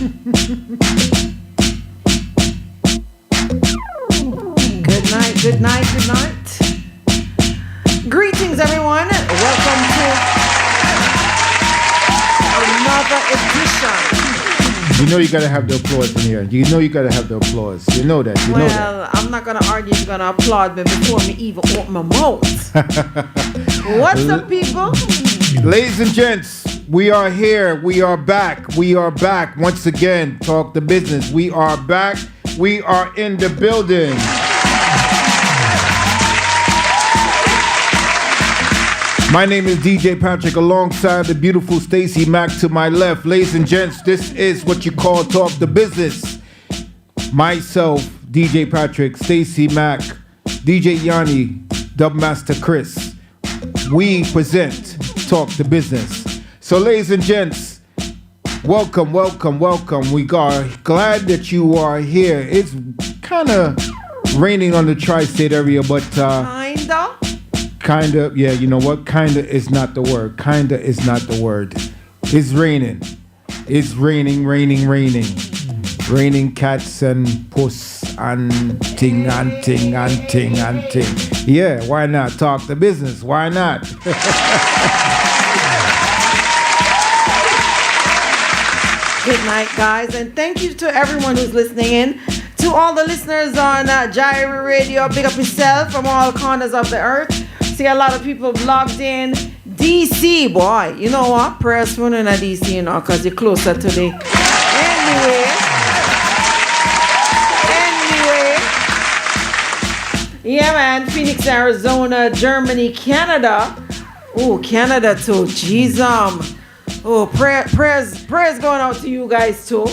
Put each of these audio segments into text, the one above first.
Good night, good night, good night. Greetings, everyone. Welcome to another edition. You know you gotta have the applause in here. You know you gotta have the applause. You know that. You know that. Well, I'm not gonna argue. You're gonna applaud me before me even open my mouth. What's up, people? Ladies and gents, we are here. We are back. We are back once again. Talk the business. We are back. We are in the building. My name is DJ Patrick alongside the beautiful StacyMac to my left. Ladies and gents, this is what you call Talk the Business. Myself, DJ Patrick, StacyMac, DJ Yanni, Dubmaster Chris. We present Talk the Business. So ladies and gents, welcome, welcome, welcome. We are glad that you are here. It's kind of raining on the tri-state area, but Kinda, yeah, you know what? Kinda is not the word. Kinda is not the word. It's raining. It's raining, raining, raining. Raining cats and puss and ting and ting and ting and ting. Yeah, why not? Talk the business. Why not? Good night, guys, and thank you to everyone who's listening in. To all the listeners on JAIRiE Radio, big up yourself from all corners of the earth. See a lot of people logged in. DC, boy, you know what? Prayers for you in DC, you know, because you're closer to the... Anyway. Yeah, man. Phoenix, Arizona, Germany, Canada. Oh, Canada too. Jeez, oh, prayers going out to you guys too.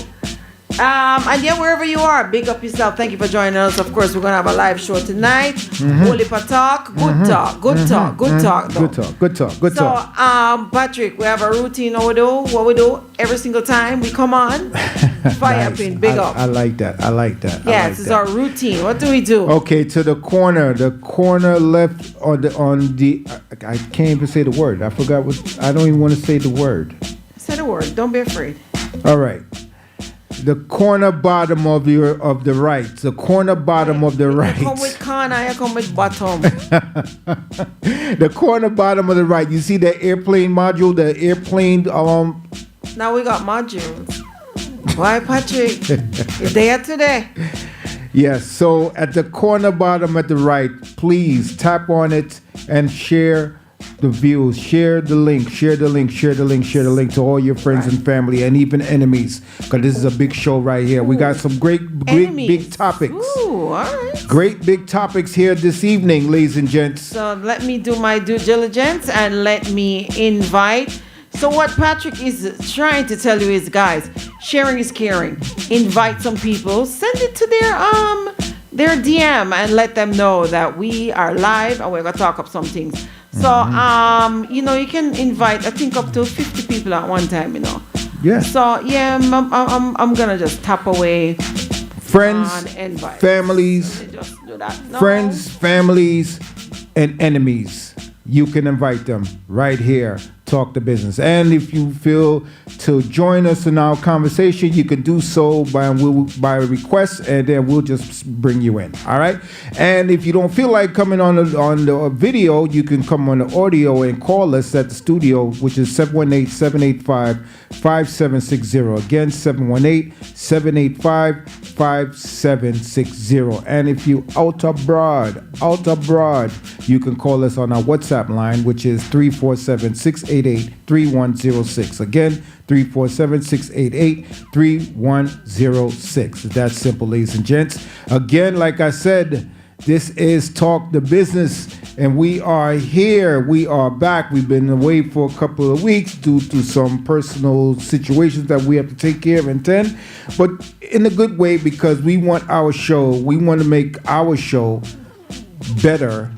And yeah, wherever you are, big up yourself. Thank you for joining us. Of course, we're gonna have a live show tonight. Holy talk, good talk, good talk, good talk, good talk, good talk, good talk. So, Patrick, we have a routine. What we do every single time we come on. Fire Nice. pin, big up. I like that. I like that. Yes, it's our routine. What do we do? Okay, to the corner left on the. I can't even say the word. I forgot what. I don't even want to say the word. Say the word. Don't be afraid. All right. The corner bottom of the right. The corner bottom of the right. You come with corner, you come with bottom. The corner bottom of the right. You see the airplane module, the airplane Now we got modules. Why, Patrick? You're there today. Yes, so at the corner bottom at the right, please tap on it and share the views, share the link to all your friends and family and even enemies, because this is a big show right here. We got some great big topics. Ooh, all right. Great big topics here this evening, ladies and gents. So let me do my due diligence and let me invite. So what Patrick is trying to tell you is, guys, sharing is caring. Invite some people, send it to their DM and let them know that we are live and we're gonna talk up some things. So, you know, you can invite, I think, up to 50 people at one time, you know. Yeah. So, yeah, I'm going to just tap away. Friends, families, just do that. No. friends, families, and enemies. You can invite them right here. Talk the business. And if you feel to join us in our conversation, you can do so by request, and then we'll just bring you in. All right. And if you don't feel like coming on the video, you can come on the audio and call us at the studio, which is 718-785-5760. Again, 718-785-5760. And if you out abroad, you can call us on our WhatsApp line, which is 347-688-3106. Again, 347-688-3106. It's that simple, ladies and gents. Again, like I said, this is Talk the Business, and we are here. We are back. We've been away for a couple of weeks due to some personal situations that we have to take care of and tend, but in a good way, because we want to make our show better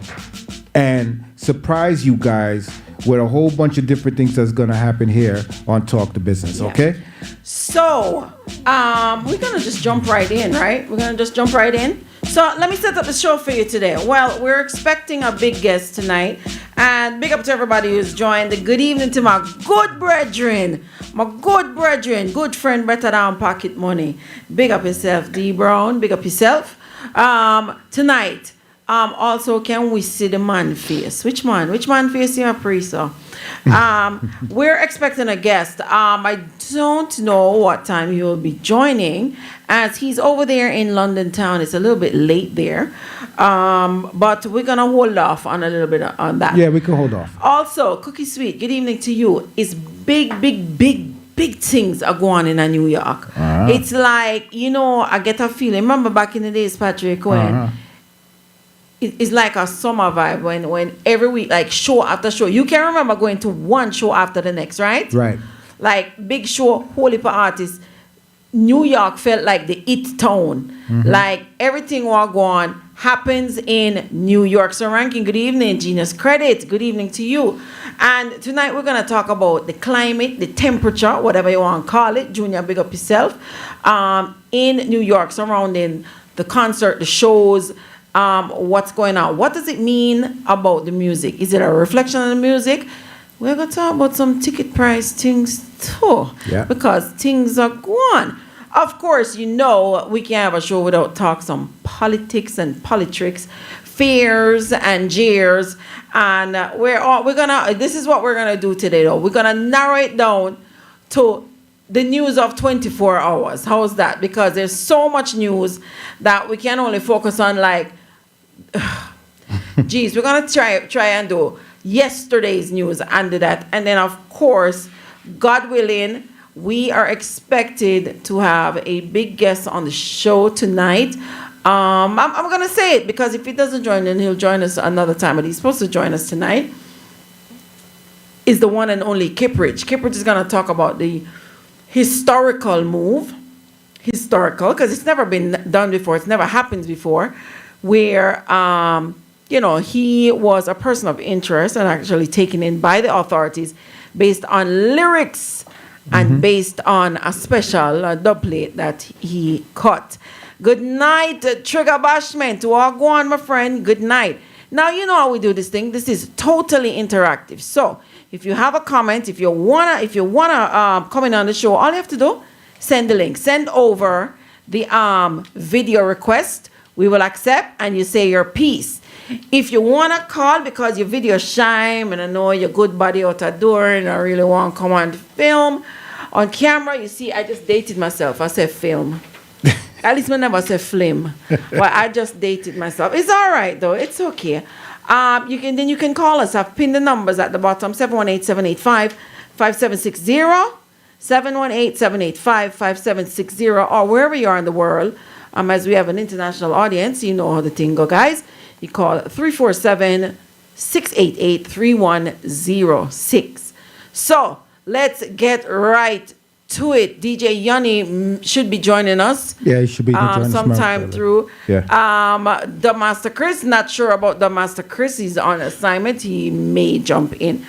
and surprise you guys with a whole bunch of different things that's going to happen here on Talk the Business, okay? So, we're going to just jump right in, right? We're going to just jump right in. So let me set up the show for you today. Well, we're expecting a big guest tonight. And big up to everybody who's joined. Good evening to my good brethren. Good friend, better than pocket money. Big up yourself, D Brown. Big up yourself. Tonight, also, can we see the man face? Which man? Which man face you priest? We're expecting a guest. I don't know what time he will be joining, as he's over there in London town. It's a little bit late there, but we're gonna hold off on a little bit on that. Yeah, we can hold off. Also, Cookie Sweet, good evening to you. It's big things are going on in New York. It's like, I get a feeling. Remember back in the days, Patrick, when it's like a summer vibe when every week, like show after show. You can remember going to one show after the next, right? Right. Like big show, whole heap of artists. New York felt like the it town. Like everything was going happens in New York. So Ranking, good evening. Genius Credit, good evening to you. And tonight we're going to talk about the climate, the temperature, whatever you want to call it. Junior, big up yourself. In New York, surrounding the concert, the shows, what's going on. What does it mean about the music? Is it a reflection of the music? We're going to talk about some ticket price things too. Yeah. Because things are going. Of course, we can't have a show without talk some politics and politricks, fears and jeers. And this is what we're gonna do today though. We're gonna narrow it down to the news of 24 hours. How's that? Because there's so much news that we can only focus on we're gonna try and do yesterday's news and do that. And then of course, God willing, we are expected to have a big guest on the show tonight. I'm going to say it because if he doesn't join, then he'll join us another time. But he's supposed to join us tonight. Is the one and only Kiprich. Kiprich is going to talk about the historical move. Historical, because it's never been done before. It's never happened before. Where, he was a person of interest and actually taken in by the authorities based on lyrics and based on a special dub plate that he cut. Good night, Trigger Bashment. Go on, my friend. Good night. Now, you know how we do this thing. This is totally interactive. So, if you have a comment, if you wanna comment on the show, all you have to do, send the link. Send over the video request. We will accept, and you say your piece. If you want to call because your video shine and I know your good body out the door and I really want to come on film, on camera, you see, I just dated myself. I said film. At least I never said film. Well, I just dated myself. It's all right, though. It's okay. You can call us. I've pinned the numbers at the bottom, 718-785-5760, 718-785-5760, or wherever you are in the world. As we have an international audience, you know how the thing go, guys. You call 347-688-3106. So let's get right to it. DJ Yanni should be joining us. Yeah, he should be joining us sometime through. Yeah. The Master Chris, not sure about the Master Chris. He's on assignment. He may jump in.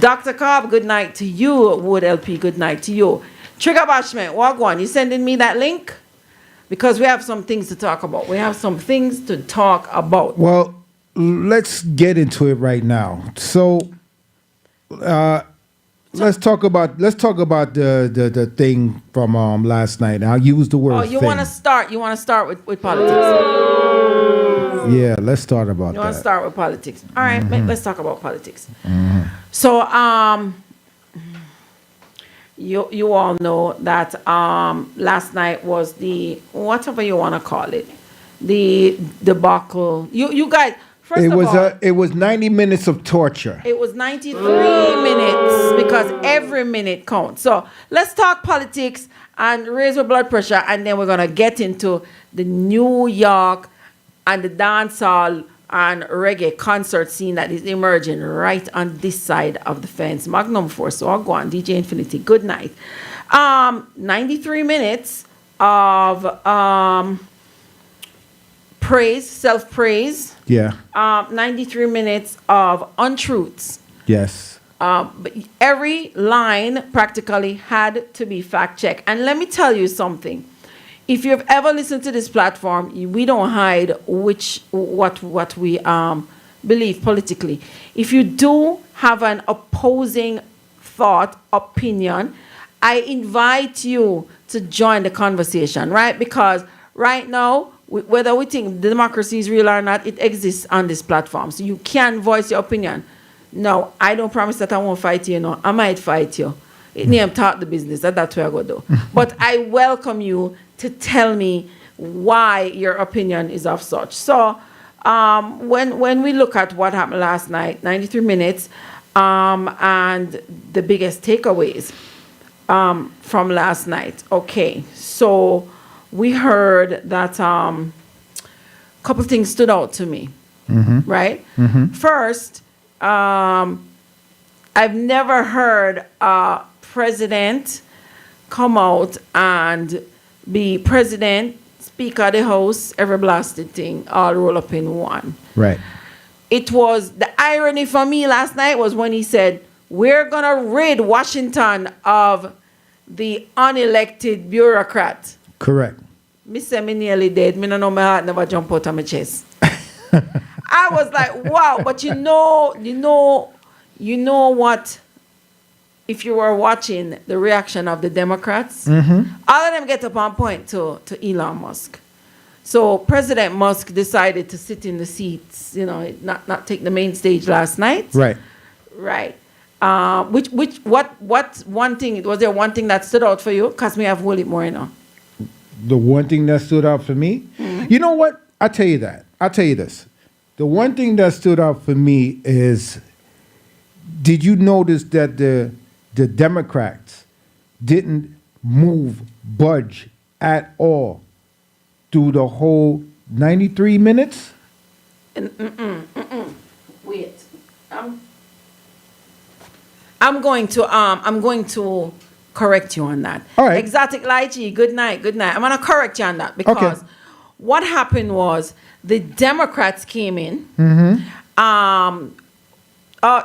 Dr. Cobb, good night to you. Wood LP, good night to you. Trigger Bashment, Wagwan, you sending me that link? Because we have some things to talk about. Well, let's get into it right now. So, let's talk about the thing from last night. I'll use the word. Oh, you want to start? You want to start with politics? Yeah, let's start about that. You want to start with politics? All right, let's talk about politics. So, You all know that last night was the whatever you want to call it, the debacle. You guys, it was 90 minutes of torture. It was 93 minutes because every minute counts. So let's talk politics and raise your blood pressure, and then we're gonna get into the New York and the dancehall and reggae concert scene that is emerging right on this side of the fence. Magnum Force, so I'll go on. DJ Infinity, good night. 93 minutes of praise, self-praise. Yeah. 93 minutes of untruths. Yes. But every line practically had to be fact-checked. And let me tell you something. if you've ever listened to this platform, we don't hide what we believe politically. If you do have an opposing thought, opinion, I invite you to join the conversation, right? Because right now, whether we think democracy is real or not, it exists on this platform. So you can voice your opinion. No, I don't promise that I won't fight you, I might fight you. It name talk the business, that's what I go do. But I welcome you to tell me why your opinion is of such. So when we look at what happened last night, 93 minutes, and the biggest takeaways from last night. Okay, so we heard that a couple things stood out to me, right? First, I've never heard a president come out and be president, speaker of the house, every blasted thing, all roll up in one. Right. It was, the irony for me last night was when he said, we're going to rid Washington of the unelected bureaucrat. Correct. Me say me nearly dead. Me no know my heart never jump out of my chest. I was like, wow. But you know what? If you were watching the reaction of the Democrats, all of them get up on point to Elon Musk. So President Musk decided to sit in the seats, not take the main stage last night. Right. Right. What one thing, was there one thing that stood out for you? Because me have hold it more, The one thing that stood out for me, you know what? I'll tell you that. I'll tell you this. The one thing that stood out for me is, did you notice that the Democrats didn't budge at all through the whole 93 minutes? Wait. I'm going to correct you on that. All right. Exotic Lychee, good night. I'm going to correct you on that because what happened was the Democrats came in.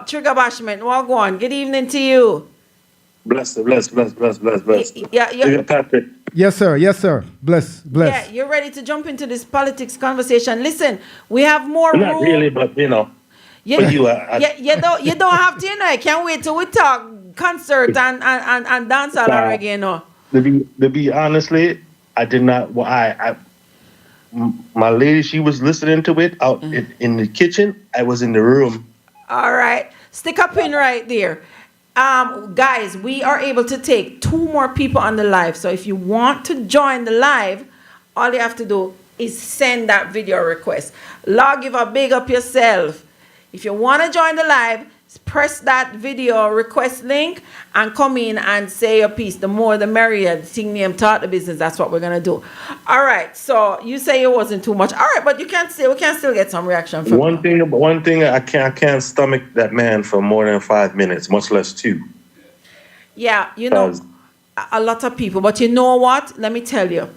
Trigger Bashment, well, go on. Good evening to you. Bless. Yeah. Patrick. Yes, sir. Bless. Yeah, you're ready to jump into this politics conversation. Listen, we have more Not room. really, but You don't have to, I can't wait till we talk concert and dance all again, To be honestly, I did not. My lady, she was listening to it out in the kitchen. I was in the room. All right, stick a pin right there. Guys, we are able to take 2 more people on the live. So if you want to join the live, all you have to do is send that video request. Give a big up yourself. If you want to join the live, press that video request link and come in and say your piece. The more the merrier. The thing name taught the business. That's what we're gonna do. All right. So you say it wasn't too much. All right, but we can still get some reaction from One thing I can't stomach that man for more than 5 minutes, much less 2. Yeah, a lot of people. But you know what? Let me tell you.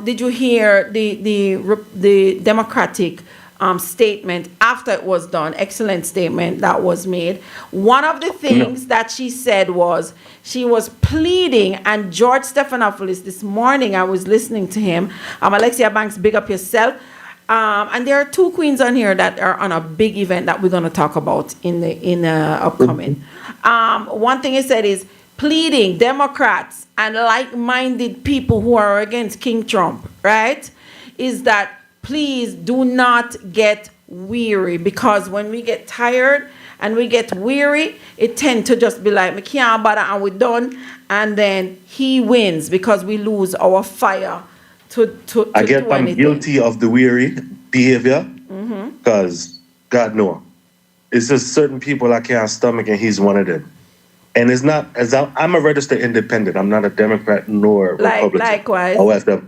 Did you hear the Democratic statement after it was done? Excellent statement that was made. One of the things that she said was she was pleading, and George Stephanopoulos this morning, I was listening to him. Alexia Banks, big up yourself. And there are 2 queens on here that are on a big event that we're going to talk about in upcoming. One thing he said is pleading Democrats and like-minded people who are against King Trump, right, is that please do not get weary, because when we get tired and we get weary, it tends to just be like, we can't bother and we're done, and then he wins because we lose our fire to I guess I'm anything. guilty of the weary behavior because God knows. It's just certain people I can't stomach, and he's one of them. And it's not, I'm a registered independent. I'm not a Democrat nor Republican. Likewise. However,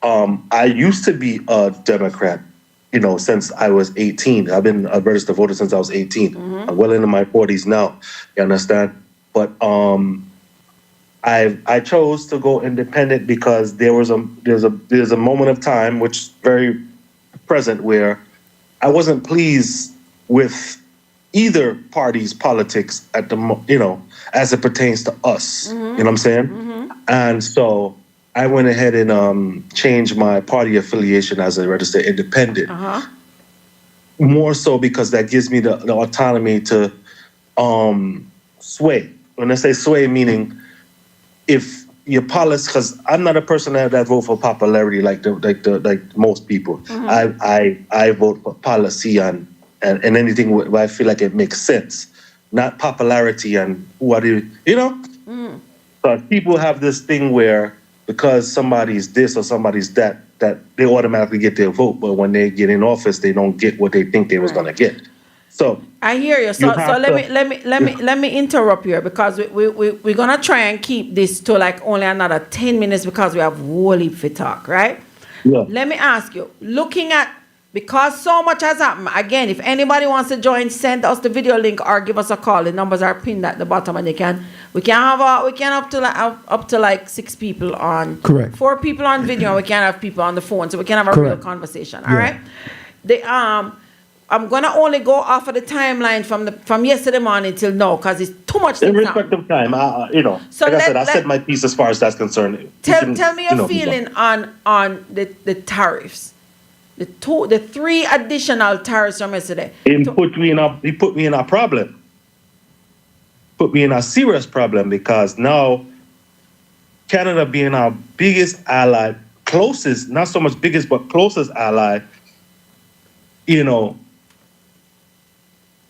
I used to be a Democrat, since I was 18. I've been a registered voter since I was 18. I'm well into my 40s now. You understand? But I chose to go independent because there's a moment of time, which is very present, where I wasn't pleased with either party's politics at the as it pertains to us. You know what I'm saying? And so I went ahead and changed my party affiliation as a registered independent. More so because that gives me the autonomy to sway. When I say sway, meaning if your policy, because I'm not a person that vote for popularity like most people. I vote for policy and anything where I feel like it makes sense, not popularity and what you know. But people have this thing where because somebody's this or somebody's that they automatically get their vote, but when they get in office, they don't get what they think they was gonna get. So I hear you. So let me interrupt here because we're gonna try and keep this to like only another 10 minutes because we have whole heap for talk, right? Yeah. Let me ask you, looking at, because so much has happened, again, if anybody wants to join, send us the video link or give us a call. The numbers are pinned at the bottom and we can up to like 6 people on. Correct. 4 people on video, we can have people on the phone, so we can have a real conversation. All right. I'm gonna only go off of the timeline from yesterday morning till now because it's too much. In respect of time, So like I said, I said my piece as far as that's concerned. Tell me your feeling on the tariffs, the 3 additional tariffs from yesterday. He put me in a problem. Put me in a serious problem because now Canada being our biggest ally, closest, not so much biggest, but closest ally,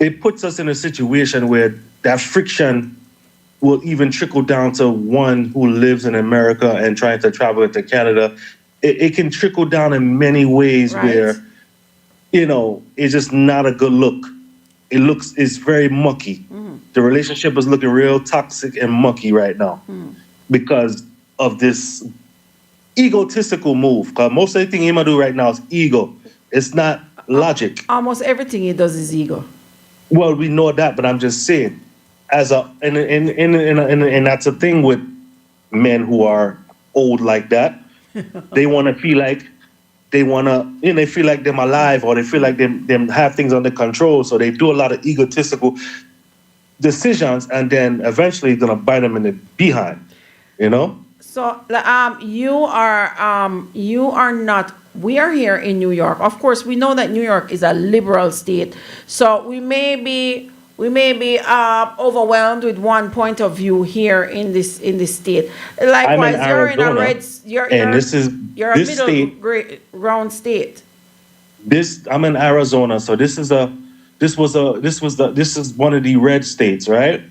it puts us in a situation where that friction will even trickle down to one who lives in America and trying to travel to Canada. It can trickle down in many ways where, it's just not a good look. It's very mucky. The relationship is looking real toxic and mucky right now because of this egotistical move. Because most everything he might do right now is ego. It's not logic. Almost everything he does is ego. Well, we know that, but I'm just saying, and that's a thing with men who are old like that. They want to feel like they feel like they're alive, or they feel like they have things under control. So they do a lot of egotistical decisions, and then eventually it's gonna bite them in the behind. So you are not. We are here in New York. Of course, we know that New York is a liberal state, so we may be overwhelmed with one point of view here in this state. Likewise, you're in a red. You're a middle ground state. I'm in Arizona, so this is one of the red states, right?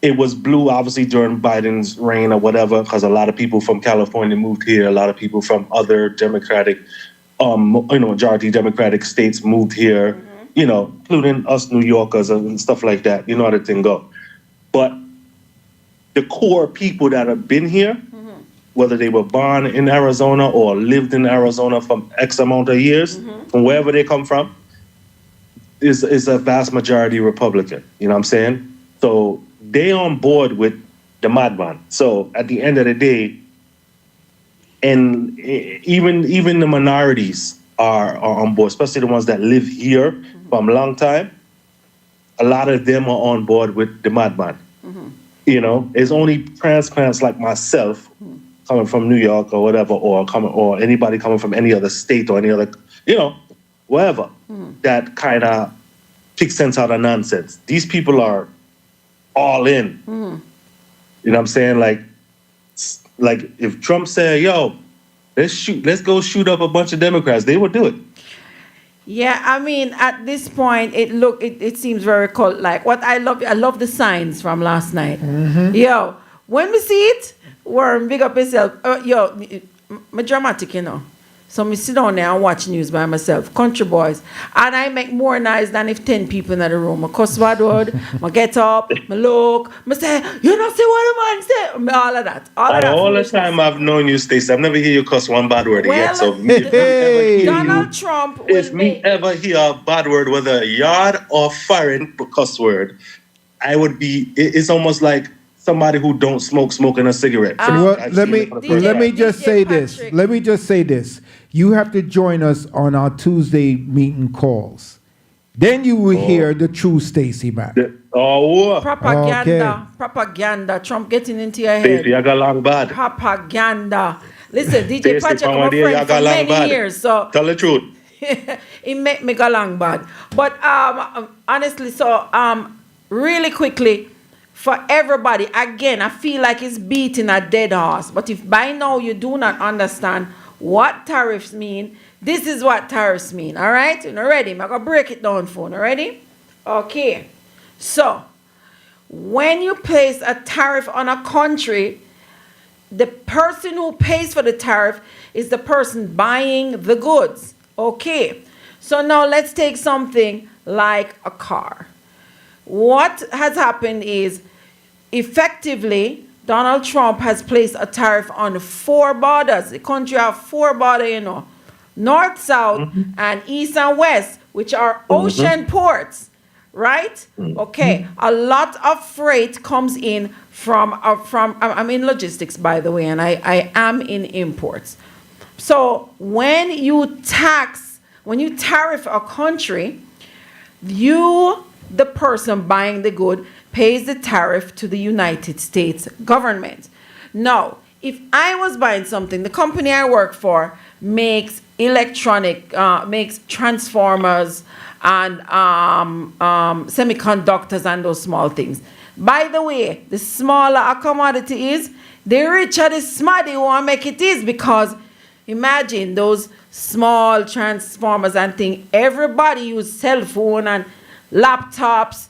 It was blue, obviously, during Biden's reign or whatever, because a lot of people from California moved here. A lot of people from other Democratic, majority Democratic states moved here, including us New Yorkers and stuff like that. You know how the thing go. But the core people that have been here, whether they were born in Arizona or lived in Arizona for X amount of years, from wherever they come from, is a vast majority Republican. You know what I'm saying? So they on board with the madman. So at the end of the day, and even the minorities are on board, especially the ones that live here from a long time. A lot of them are on board with the madman. It's only transplants like myself coming from New York or whatever, or anybody coming from any other state or any other, wherever, that kind of kicks sense out of nonsense. These people are all in. You know what I'm saying? Like if Trump said, "Yo, let's go shoot up a bunch of Democrats," they would do it. Yeah, I mean, at this point, it seems very cult-like. What I love the signs from last night. Yo, when we see it, Warren, big up yourself. I'm dramatic, So me sit down there and watch news by myself, country boys, and I make more noise than if 10 people in the room. I cuss bad word, I get up, I look, I say, you know, see what a man say, all of that. All the time I've known you, Stacey, I've never hear you cuss one bad word yet. So Donald Trump if me ever hear a bad word, whether yard or foreign cuss word, I would be. It's almost like somebody who don't smoking a cigarette. Let me just say this. Let me just say this. You have to join us on our Tuesday meeting calls. Then you will hear the true StacyMac. Propaganda. Trump getting into your head. Stacey, I got long bad. Propaganda. Listen, DJ Stacey, Patrick, from I'm a my day, friend I for got long many bad. years, so Tell the truth. it make me go long bad. But honestly, so really quickly, for everybody, again, I feel like it's beating a dead horse. But if by now you do not understand what tariffs mean, this is what tariffs mean. All right? You know, ready? I'm going to break it down for you. Ready? Okay. So, when you place a tariff on a country, the person who pays for the tariff is the person buying the goods. Okay. So now let's take something like a car. What has happened is, effectively, Donald Trump has placed a tariff on 4 borders. The country has 4 borders, you know. North, south, and east and west, which are ocean ports, right? Okay. A lot of freight comes in from I'm in logistics, by the way, and I am in imports. So when you tariff a country, the person buying the good, pays the tariff to the United States government. Now, if I was buying something, the company I work for makes makes transformers and semiconductors and those small things. By the way, the smaller a commodity is, the richer the smarty who want to make it is, because imagine those small transformers and things. Everybody use cell phone and laptops.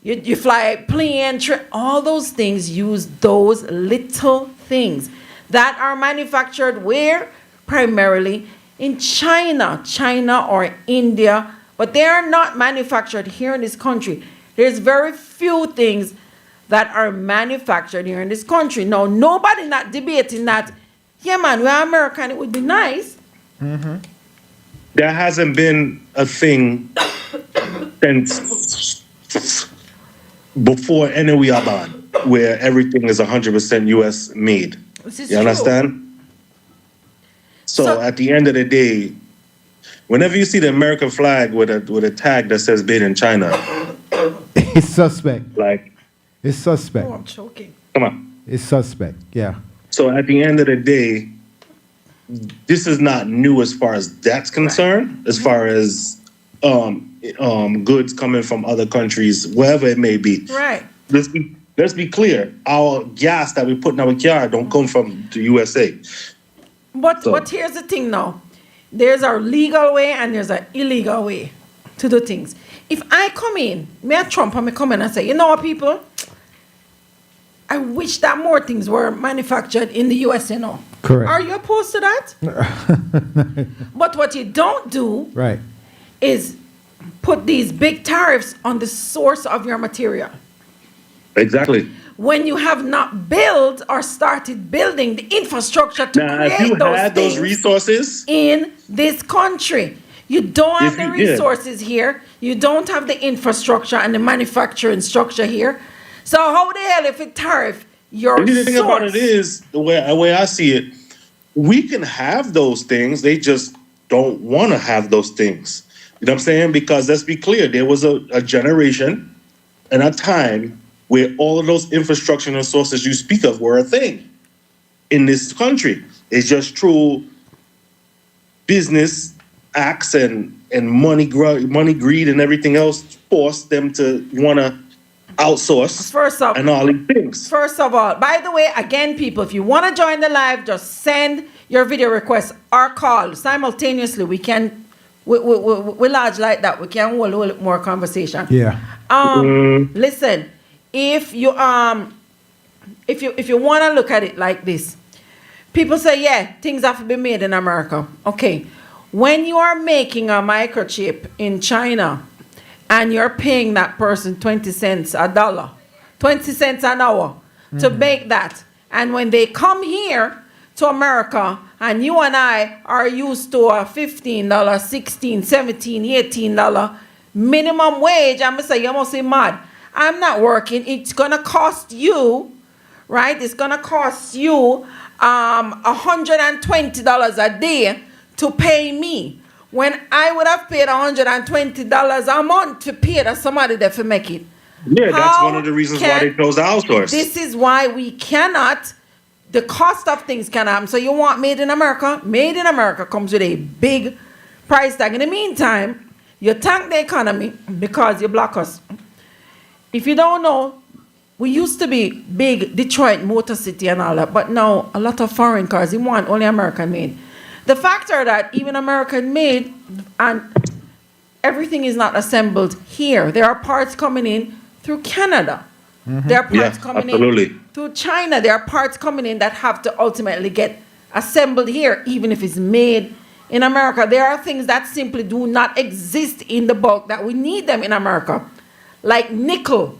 You fly plane, all those things use those little things that are manufactured where? Primarily in China or India, but they are not manufactured here in this country. There's very few things that are manufactured here in this country. Now, nobody not debating that, yeah man, we're American, it would be nice. There hasn't been a thing since before any we are born where everything is 100% US made. This is you understand? So at the end of the day, whenever you see the American flag with a tag that says made in China, It's suspect. like, It's suspect. Oh, I'm choking. come on. It's suspect. Yeah. So at the end of the day, this is not new as far as that's concerned, as far as goods coming from other countries, wherever it may be. Right. Let's be clear. Our gas that we put in our car don't come from the USA. But here's the thing now. There's a legal way and there's an illegal way to do things. If I come in, me a Trump, and me come in and say, you know what, people? I wish that more things were manufactured in the US, you know. Correct. Are you opposed to that? But what you don't do Right. is put these big tariffs on the source of your material. Exactly. When you have not built or started building the infrastructure to Now, if create you those had those things resources, in this country, you don't have If the you- yeah. resources here. You don't have the infrastructure and the manufacturing structure here. So how the hell if it tariff your the thing about source? it is, the way I see it, we can have those things. They just don't want to have those things. You know what I'm saying? Because let's be clear, there was a generation and a time where all of those infrastructure and sources you speak of were a thing in this country. It's just true business acts and money greed and everything else forced them to want to outsource and all these things. First of all, by the way, again, people, if you want to join the live, just send your video request or call simultaneously. We can, we large like that. We can hold a little more conversation. Yeah. Listen, if you want to look at it like this, people say, yeah, things have to be made in America. Okay. When you are making a microchip in China and you're paying that person 20 cents a dollar, 20 cents an hour to make that, and when they come here to America and you and I are used to a $15, $16, $17, $18 minimum wage, I'm going to say, you must be mad. I'm not working. It's going to cost you, right? It's going to cost you $120 a day to pay me. when I would have paid $120 a month to pay to somebody that for make it. Yeah, that's one of the reasons why they chose to outsource. This is why we cannot, the cost of things can happen. So you want made in America? Made in America comes with a big price tag. In the meantime, you tank the economy because you block us. If you don't know, we used to be big Detroit Motor City and all that, but now a lot of foreign cars, you want only American made. The factor that even American made and everything is not assembled here. There are parts coming in through Canada. There are parts coming in through China. There are parts coming in that have to ultimately get assembled here, even if it's made in America. There are things that simply do not exist in the bulk that we need them in America. Like nickel,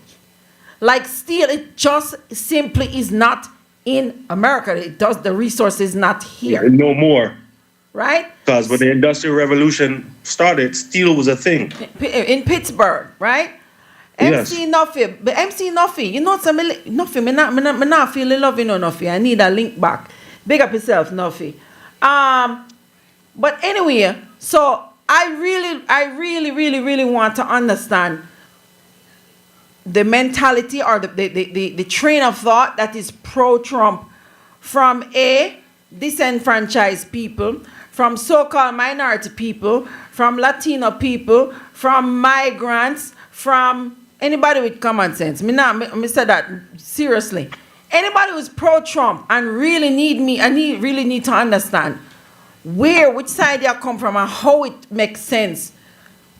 like steel, it just simply is not in America. The resource is not here. No more. Right? Because when the Industrial Revolution started, steel was a thing. In Pittsburgh, right? Yes. MC Nuffy, but MC Nuffy, you know some Nuffy, me not feeling love you know Nuffy. I need a link back. Big up yourself, Nuffy. But anyway, so I really want to understand the mentality or the train of thought that is pro-Trump from disenfranchised people, from so-called minority people, from Latino people, from migrants, from anybody with common sense. Me said that seriously. Anybody who's pro-Trump and really really need to understand which side you come from and how it makes sense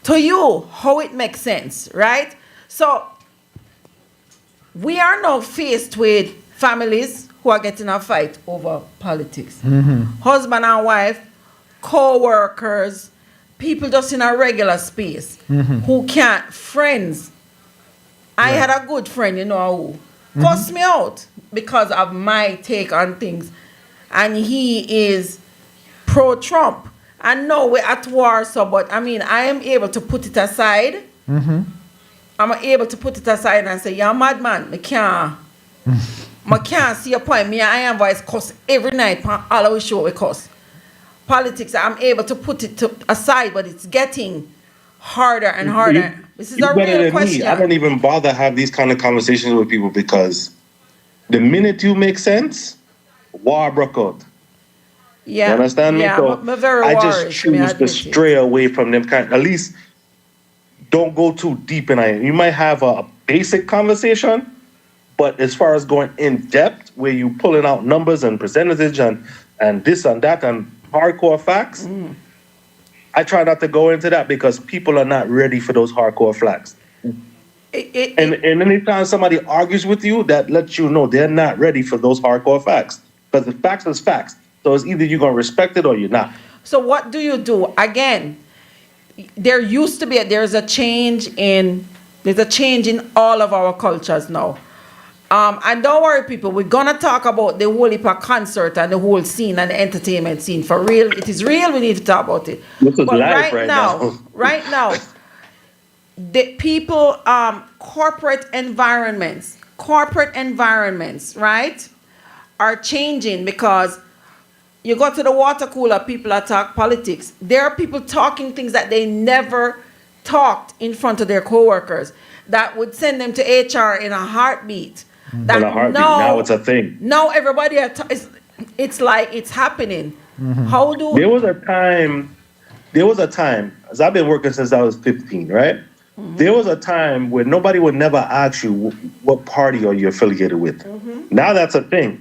to you, how it makes sense, right? So we are now faced with families who are getting a fight over politics. Husband and wife, co-workers, people just in a regular space who can't, friends. I had a good friend, you know, who cussed me out because of my take on things. And he is pro-Trump. And now we're at war, so, but I mean, I am able to put it aside. I'm able to put it aside and say, you're a madman. I can't see your point. Me and I am voice cuss every night. All our show we cuss. Politics, I'm able to put it aside, but it's getting harder and harder. This is a real question. I don't even bother have these kind of conversations with people because the minute you make sense, war broke out. Yeah. You understand me? Yeah, So I'm very I worried, just choose to stray away from them kind. At least don't go too deep in it. You might have a basic conversation, but as far as going in depth, where you pulling out numbers and percentage and this and that and hardcore facts, I try not to go into that because people are not ready for those hardcore facts. And anytime somebody argues with you, that lets you know they're not ready for those hardcore facts. Because the facts is facts. So it's either you're going to respect it or you're not. So what do you do? Again, there's a change in all of our cultures now. And don't worry, people, we're going to talk about the whole heap of concert and the whole scene and the entertainment scene. For real, it is real, we need to talk about it. This is live right now. Right now, the people, corporate environments, right, are changing because you go to the water cooler, people are talk politics. There are people talking things that they never talked in front of their coworkers that would send them to HR in a heartbeat. Now it's a thing. Now everybody, it's like it's happening. There was a time, as I've been working since I was 15, right? There was a time where nobody would never ask you what party are you affiliated with. Now that's a thing.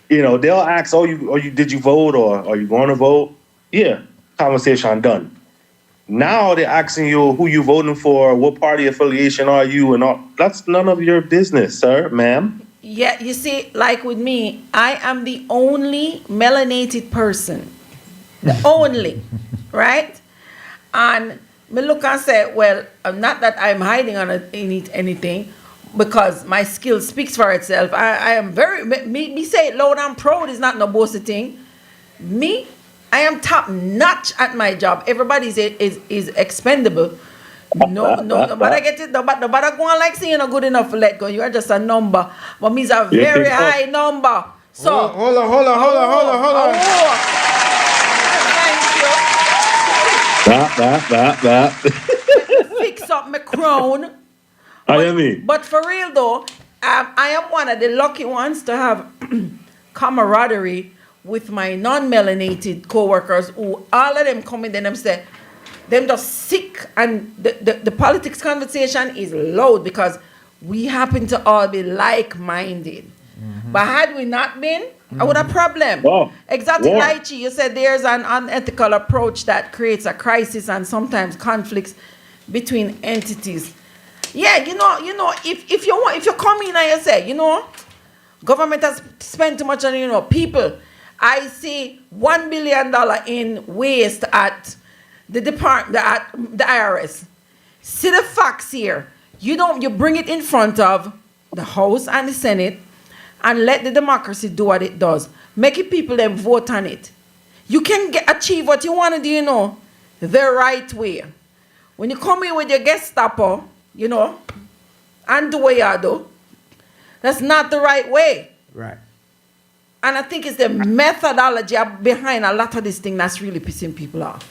You know, they'll ask, did you vote or are you going to vote? Yeah, conversation done. Now they're asking you who you voting for, what party affiliation are you, and all. That's none of your business, sir, ma'am. Yeah, you see, like with me, I am the only melanated person. The only, right? And me look and say, well, not that I'm hiding on anything, because my skill speaks for itself. I am very, me say it loud and proud is not no bossy thing. Me, I am top notch at my job. Everybody is expendable. Nobody get it. Nobody go on like saying you're not good enough to let go. You are just a number. But me's a very high number. So hold on. Thank you. That. Fix up my crown. How you mean? But for real though, I am one of the lucky ones to have camaraderie with my non-melanated co-workers who all of them come in and them say, them just sick, and the politics conversation is loud because we happen to all be like-minded. But had we not been, I would have problem. Wow. Exactly, Wow. Lychee, you said there's an unethical approach that creates a crisis and sometimes conflicts between entities. Yeah, you know, if you come in and you say, government has spent too much on, people. I see $1 billion in waste at the department, at the IRS. See the facts here. You bring it in front of the House and the Senate and let the democracy do what it does. Make it people then vote on it. You can achieve what you want to do, the right way. When you come in with your Gestapo, and do what you do, that's not the right way. Right. And I think it's the methodology behind a lot of this thing that's really pissing people off.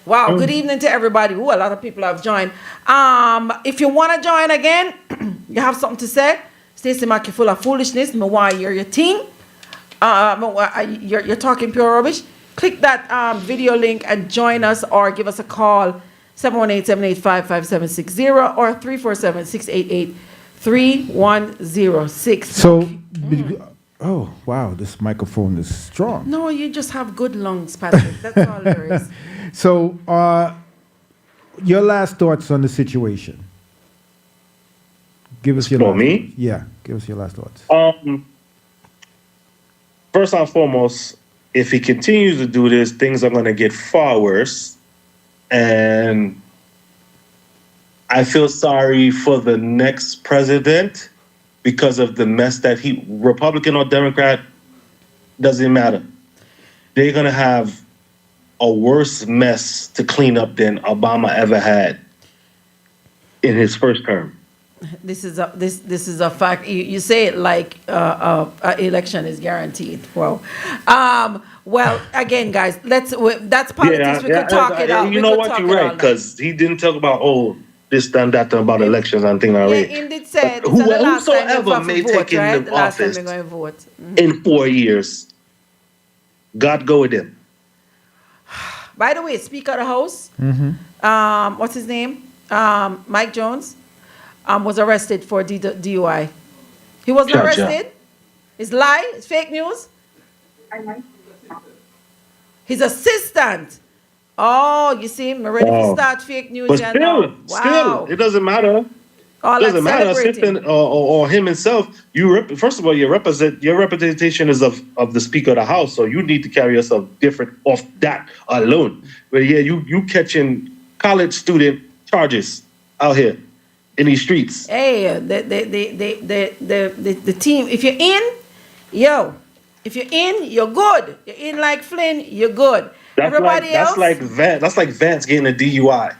Wow, good evening to everybody. Ooh, a lot of people have joined. If you want to join again, you have something to say, StacyMac, you're full of foolishness. Me want to hear your thing. You're talking pure rubbish. Click that video link and join us or give us a call, 718-785-5760 or 347-688-3106. So, oh, wow, this microphone is strong. No, you just have good lungs, Patrick. That's all there is. So, your last thoughts on the situation. Give us your For last me? thoughts. Yeah, give us your last thoughts. First and foremost, if he continues to do this, things are going to get far worse. And I feel sorry for the next president because of the mess that Republican or Democrat, doesn't matter. They're going to have a worse mess to clean up than Obama ever had in his first term. This is a fact. You say it like election is guaranteed. Well, again, guys, that's politics. We could talk it out. You know what? You're right, because he didn't talk about this and that about elections and things like that. Yeah, indeed said. Whosoever may take in the office in 4 years, God go with him. By the way, Speaker of the House, what's his name? Mike Jones. Was arrested for DUI. He wasn't arrested. It's lie. It's fake news. His assistant. Oh, you see, I'm ready to start fake news. But still, it doesn't matter. It doesn't matter. Assistant or him himself. First of all, your representation is of the Speaker of the House, so you need to carry yourself different off that alone. But yeah, you catching college student charges out here in these streets. Hey, the team. If you're in, if you're in, you're good. You're in like Flynn, you're good. Everybody else. That's like Vance getting a DUI.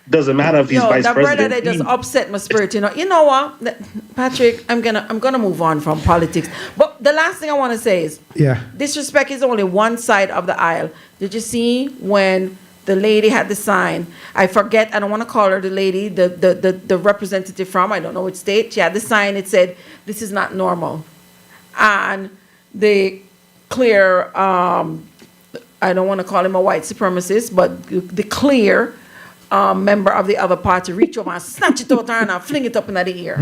Doesn't matter if he's vice that president. brother, they just upset my spirit. You know what, Patrick? I'm gonna move on from politics. But the last thing I want to say is, disrespect is only one side of the aisle. Did you see when the lady had the sign? I forget. I don't want to call her the lady. The representative from, I don't know which state. She had the sign. It said, "This is not normal," and the clear. I don't want to call him a white supremacist, but the clear member of the other party reach over and snatch it out and fling it up in the air.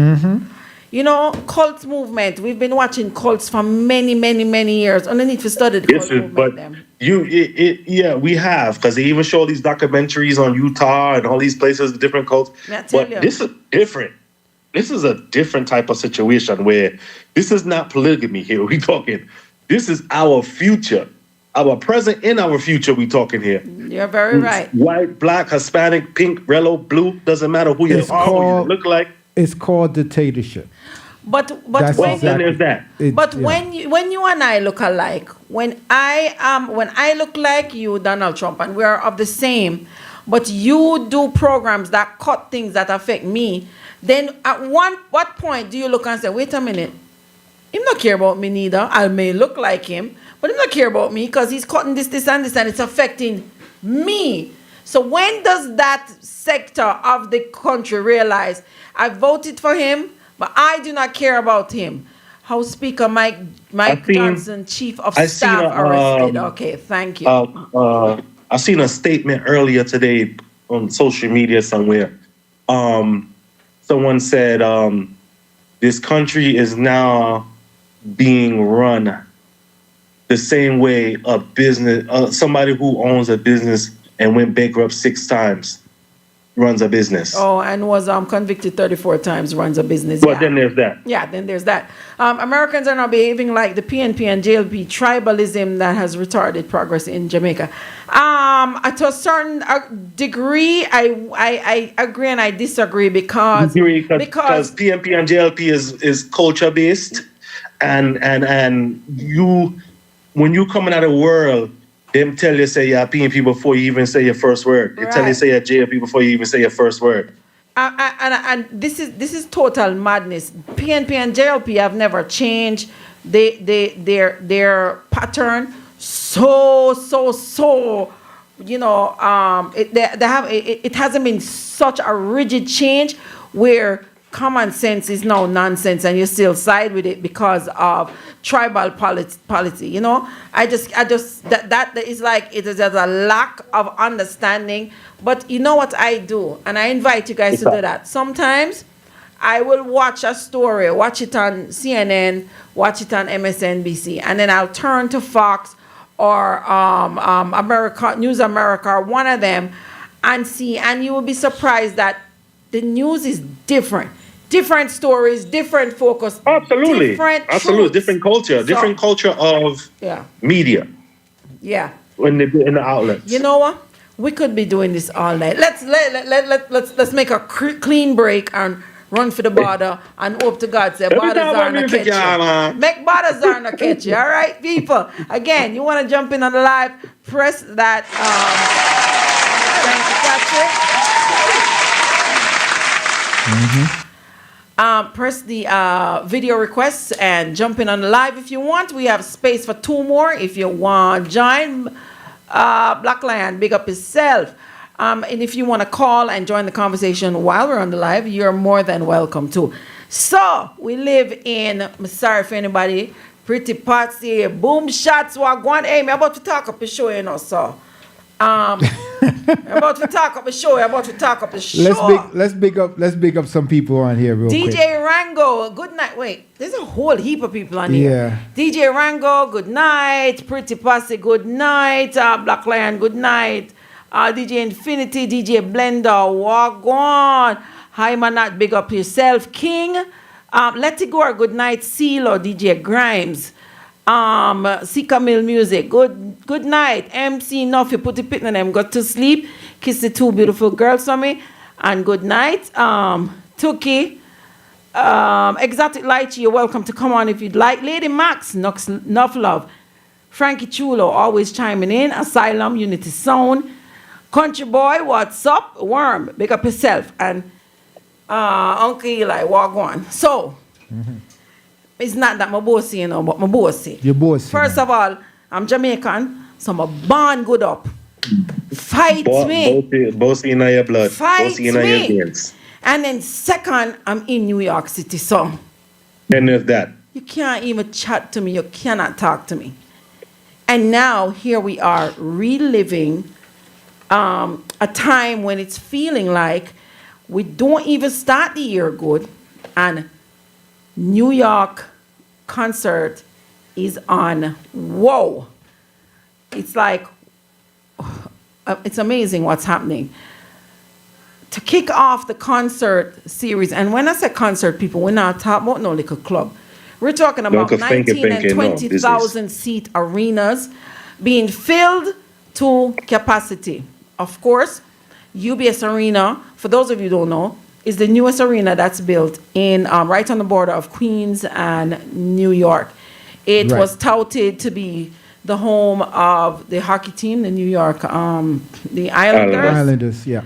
Cults movement. We've been watching cults for many, many, many years. Underneath, we studied the cult movement. We have, because they even show these documentaries on Utah and all these places, different cults. This is different. This is a different type of situation where this is not polygamy here. We talking. This is our future. Our present and our future, we talking here. You're very right. White, black, Hispanic, pink, yellow, blue, doesn't matter who you are, who you look like. It's called dictatorship. But then there's that. When you and I look alike, when I look like you, Donald Trump, and we are of the same, but you do programs that cut things that affect me, then at what point do you look and say, wait a minute, Him not care about me neither. I may look like him, but him not care about me because he's cutting this, and this, and it's affecting me. So when does that sector of the country realize I voted for him, but I do not care about him? House Speaker Mike Johnson, Chief of Staff, arrested. Okay, thank you. I seen a statement earlier today on social media somewhere. Someone said this country is now being run the same way a business, somebody who owns a business and went bankrupt 6 times runs a business. Oh, and was convicted 34 times, runs a business. But then there's that. Yeah, then there's that. Americans are now behaving like the PNP and JLP tribalism that has retarded progress in Jamaica. To a certain degree, I agree and I disagree because PNP and JLP is culture based, and you, when you come out of the world, them tell you say you're PNP before you even say your first word. They tell you say you're JLP before you even say your first word. And this is total madness. PNP and JLP have never changed their pattern. It hasn't been such a rigid change where common sense is now nonsense and you still side with it because of tribal policy. I just that is like it is a lack of understanding. But you know what I do, and I invite you guys to do that. Sometimes I will watch a story, watch it on CNN, watch it on MSNBC, and then I'll turn to Fox or News America, or one of them, and see, and you will be surprised that the news is different. Different stories, different focus. Absolutely. Different different culture. Different culture of media. Yeah. In the outlets. You know what? We could be doing this all night. Let's make a clean break and run for the border and hope to God say Badazar not catch you. Make Badazar not catch you. All right, people. Again, you want to jump in on the live? Press that. Thank you, Patrick. Press the video requests and jump in on the live if you want. We have space for 2 more if you want. Join Black Lion, big up yourself. And if you want to call and join the conversation while we're on the live, you're more than welcome to. So we live in, I'm sorry for anybody, Pretty Posse, boom shots, wagwan. Hey, I'm about to talk up the show, so. About to talk up the show. Let's big up some people on here real quick. DJ Rango, good night. Wait, there's a whole heap of people on here. DJ Rango, good night. Pretty Posse, good night. Black Lion, good night. DJ Infinity, DJ Blender, walk on. Hi Manat, big up yourself. King, Let It Go, good night. CeeLo, DJ Grimes. Sika Mill Music, good night. MC Nuffy, put the pit in them, got to sleep. Kiss the 2 beautiful girls for me. And good night. Tuki, Exotic Light, you're welcome to come on if you'd like. Lady Max, enough love. Frankie Chulo, always chiming in. Asylum, Unity Sound. Country Boy, what's up? Worm, big up yourself. And Uncle Eli, walk on. So, it's not that my bossy, but my bossy. Your bossy. First of all, I'm Jamaican, so I'm born good up. Fight me. Bossy in your blood. Fight bossy in me. your veins. And then second, I'm in New York City, so. Then there's that. You can't even chat to me. You cannot talk to me. And now here we are reliving a time when it's feeling like we don't even start the year good, and New York concert is on. Whoa. It's like, it's amazing what's happening. To kick off the concert series, and when I say concert, people, we're not talking about no little club. We're talking about 19 and 20,000 seat arenas being filled to capacity. Of course, UBS Arena, for those of you who don't know, is the newest arena that's built in right on the border of Queens and New York. It was touted to be the home of the hockey team, the New York, the Islanders. Islanders, yeah.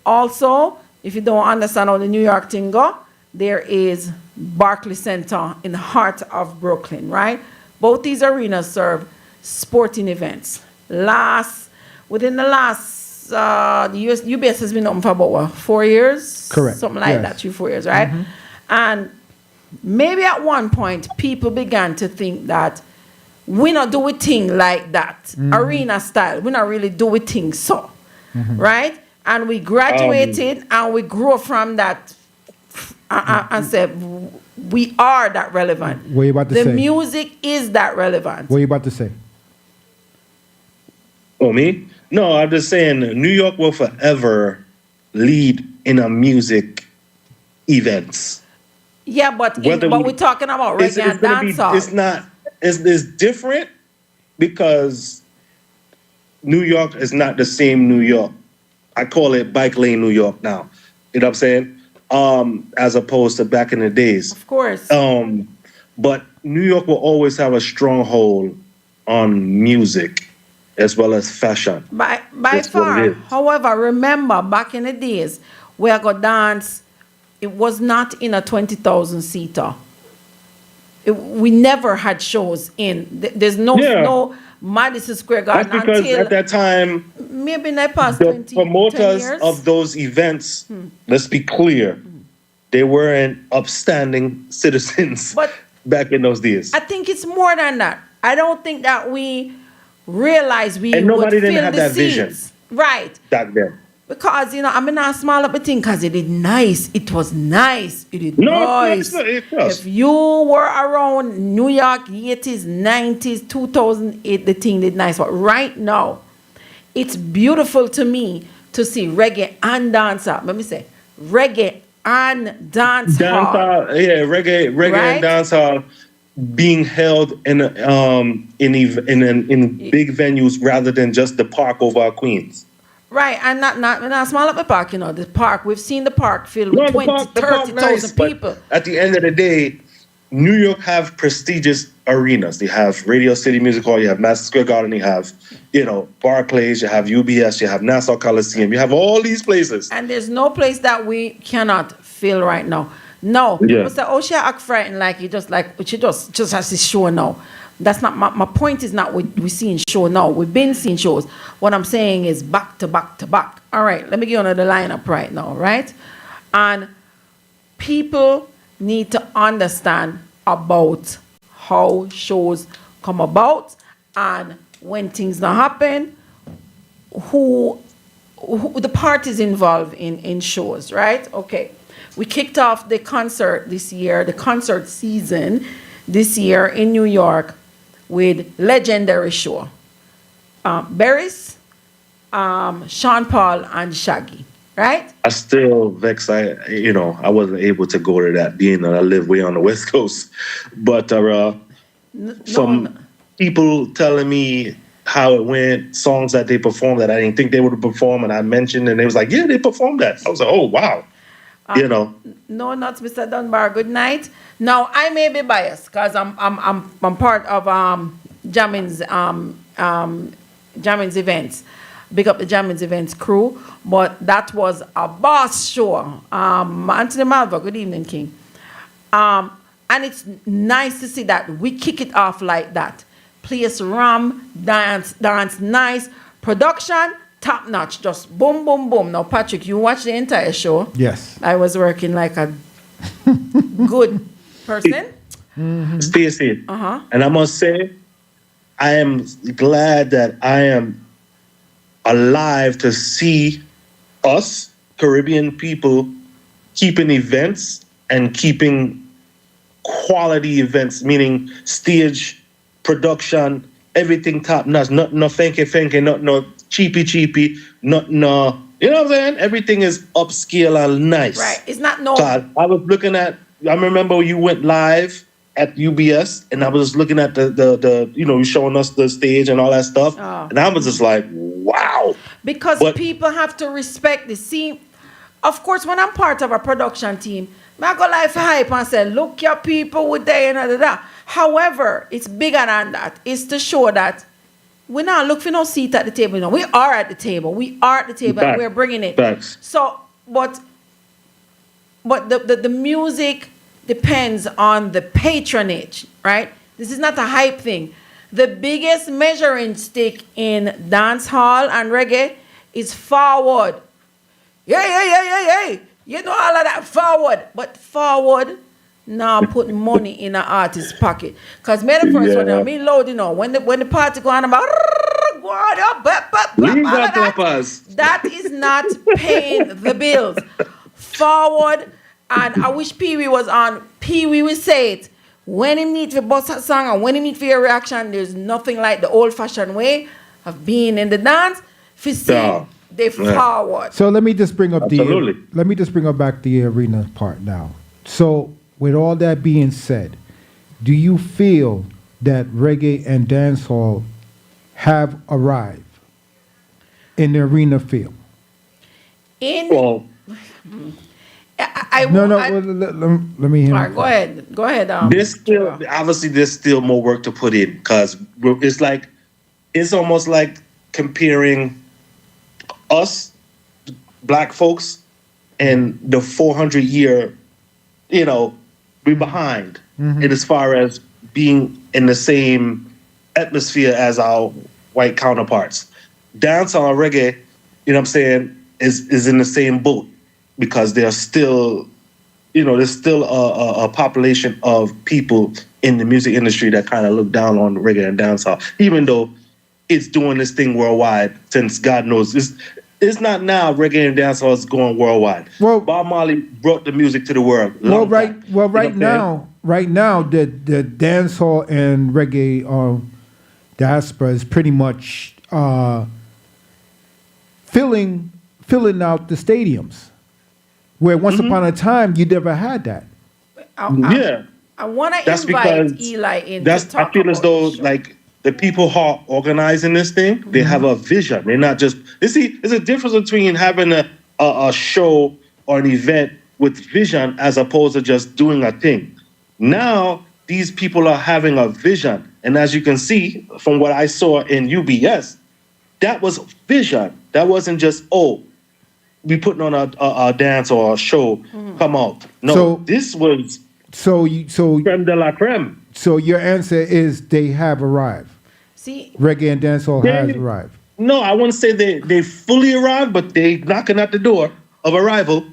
Also, if you don't understand how the New York thing go, there is Barclays Center in the heart of Brooklyn, right? Both these arenas serve sporting events. Within the last, the UBS has been open for about what, 4 years? Correct. Something like that, 3-4 years, right? And maybe at one point, people began to think that we not do a thing like that, arena style. We not really do a thing so, right? And we graduated and we grew from that and said, we are that relevant. What are you about to say? The music is that relevant. What are you about to say? Oh, me? No, I'm just saying New York will forever lead in a music events. Yeah, but we're talking about reggae and dancehall. It's different because New York is not the same New York. I call it bike lane New York now. You know what I'm saying? As opposed to back in the days. Of course. But New York will always have a stronghold on music as well as fashion. By far. However, remember back in the days where I got dance, it was not in a 20,000 seater. We never had shows in. There's no Madison Square Garden. That's because at that time, maybe in the past the promoters of those events, let's be clear, they weren't upstanding citizens back in those days. I think it's more than that. I don't think that we realized we and would nobody fill didn't have the that seats. vision. Right. Back then. Because, I mean, not small up a thing because it did nice. It was nice. It did nice. If you were around New York, 80s, 90s, 2008, the thing did nice. But right now, it's beautiful to me to see reggae and dancehall. Let me say, reggae and dancehall. Reggae right? And dancehall being held in big venues rather than just the park over Queens. Right, and not small up the park, the park. We've seen the park filled with 30,000 people. At the end of the day, New York have prestigious arenas. They have Radio City Music Hall, you have Madison Square Garden, you have, Barclays, you have UBS, you have Nassau Coliseum, you have all these places. And there's no place that we cannot fill right now. No, people say, oh, she act frightened like she just has this show now. That's not my point. Is not we seeing show now. We've been seeing shows. What I'm saying is back to back to back. All right, let me get on the lineup right now, right? And people need to understand about how shows come about and when things not happen, who the parties involved in shows, right? Okay, we kicked off the concert this year, the concert season this year in New York with legendary show. Barris, Sean Paul, and Shaggy, right? I still vex. I wasn't able to go to that, being that I live way on the West Coast. But some people telling me how it went, songs that they performed that I didn't think they would perform, and I mentioned, and they was like, "Yeah, they performed that." I was like, "Oh wow." No, not Mr. Dunbar. Good night. Now I may be biased because I'm part of Jamin's events. Big up the Jamin's events crew, but that was a boss show. Anthony Malva, good evening, King. And it's nice to see that we kick it off like that. Place ram, dance nice, production. Top notch, just boom, boom, boom. Now, Patrick, you watched the entire show. Yes. I was working like a good person. Stacy. And I must say, I am glad that I am alive to see us, Caribbean people, keeping events and keeping quality events, meaning stage, production, everything top notch. Not no fanky, not no cheapy, not no. You know what I'm saying? Everything is upscale and nice. Right. It's not no. I was looking at. I remember you went live at UBS, and I was looking at the you showing us the stage and all that stuff, and I was just like, wow. Because people have to respect the scene. Of course, when I'm part of a production team, I go live hype and say, look your people with that. However, it's bigger than that. It's to show that we're not looking for no seat at the table. We are at the table. We are at the table and we're bringing it. Thanks. So, but but the music depends on the patronage, right? This is not a hype thing. The biggest measuring stick in dance hall and reggae is forward. Yeah. You know all of that forward. But forward now put money in an artist's pocket. Because me the first one, me load, when the party go on about that is not paying the bills. Forward, and I wish Pee Wee was on. Pee Wee will say it. When he need to bust a song and when he need for your reaction, there's nothing like the old-fashioned way of being in the dance. For see they forward. So let me just bring up Absolutely. back the arena part now. So with all that being said, do you feel that reggae and dancehall have arrived in the arena field? Well, let me hear. All right, go ahead. There's still more work to put in, because it's almost like comparing us black folks and the 400-year, we're behind in as far as being in the same atmosphere as our white counterparts. Dancehall reggae, what I'm saying, is in the same boat, because there's still a population of people in the music industry that kind of look down on reggae and dancehall, even though it's doing this thing worldwide since God knows. It's not now reggae and dancehall is going worldwide. Well, Bob Marley brought the music to the world. Right now, the dancehall and reggae diaspora is pretty much filling out the stadiums, where once upon a time you never had that. I want to invite Eli in. I feel as though the people who are organizing this thing, they have a vision. They're not just. You see, there's a difference between having a show or an event with vision as opposed to just doing a thing. Now these people are having a vision, and as you can see from what I saw in UBS, that was vision. That wasn't just we putting on a dance or a show. Come out. No, this was creme de la creme. So your answer is they have arrived. See, reggae and dancehall has arrived. No, I wouldn't say they fully arrived, but they knocking at the door of arrival.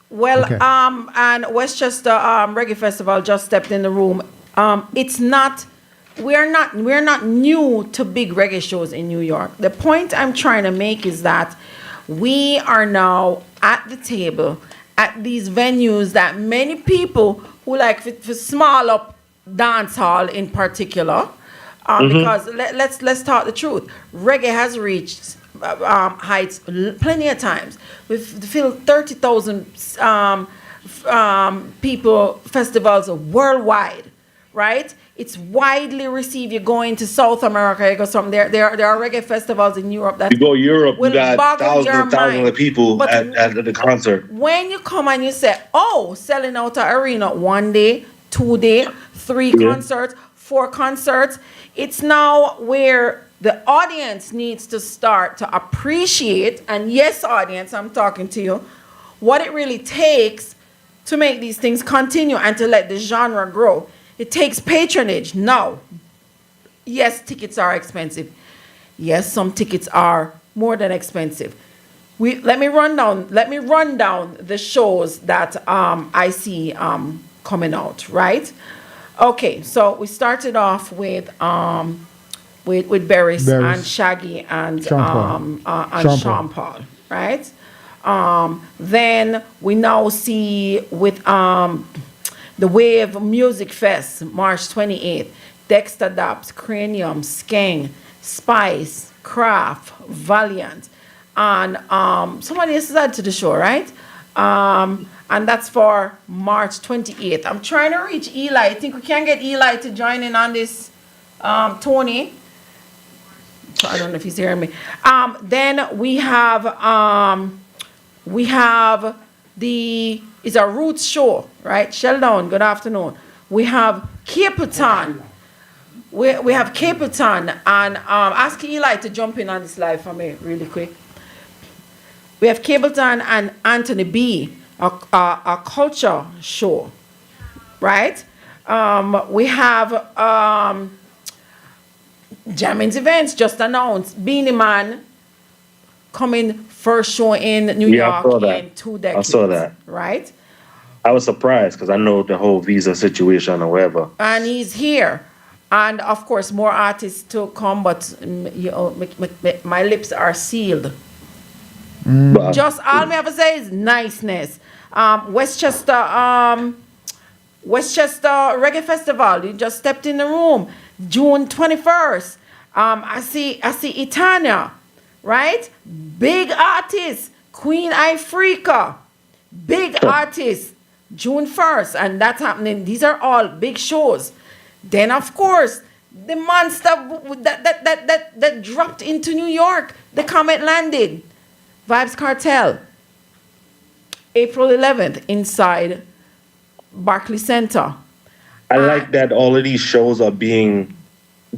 Well, okay. And Westchester Reggae Festival just stepped in the room. It's not. We're not new to big reggae shows in New York. The point I'm trying to make is that we are now at the table at these venues that many people who like for small up dance hall in particular, because let's talk the truth. Reggae has reached heights plenty of times. We've filled 30,000 people festivals worldwide, right? It's widely received. You go into South America, you go somewhere. There are reggae festivals in Europe that you go Europe, you got thousands of people at the concert. When you come and you say, selling out an arena 1 day, 2 day, 3 concerts, 4 concerts, it's now where the audience needs to start to appreciate, and yes, audience, I'm talking to you, what it really takes to make these things continue and to let the genre grow. It takes patronage. Now, yes, tickets are expensive. Yes, some tickets are more than expensive. Let me run down the shows that I see coming out, right? Okay, so we started off with Barris and Shaggy and Sean Paul, right? Then we now see with the Wave Music Fest, March 28th, Dexter Daps, Cranium, Skeng, Spice, Kraft, Valiant, and somebody else is added to the show, right? And that's for March 28th. I'm trying to reach Eli. I think we can get Eli to join in on this, Tony. I don't know if he's hearing me. Then we have it's a Roots show, right? Sheldon, good afternoon. We have Capleton. We have Capleton, and ask Eli to jump in on this live for me really quick. We have Capleton and Anthony B. a culture show, right? We have Jammins Events just announced Beanie Man coming first show in New Yeah, I saw York that. in 2 I decades. saw that. Right? I was surprised because I know the whole visa situation or whatever. And he's here. And of course, more artists to come, but my lips are sealed. But Just all me have to say is niceness. Westchester Reggae Festival. You just stepped in the room. June 21st. I see Itania, right? Big artists. Queen Ifrica. Big artists. June 1st. And that's happening. These are all big shows. Then of course, the monster that dropped into New York. The comet landed. Vibes Cartel. April 11th inside Barclays Center. I like that all of these shows are being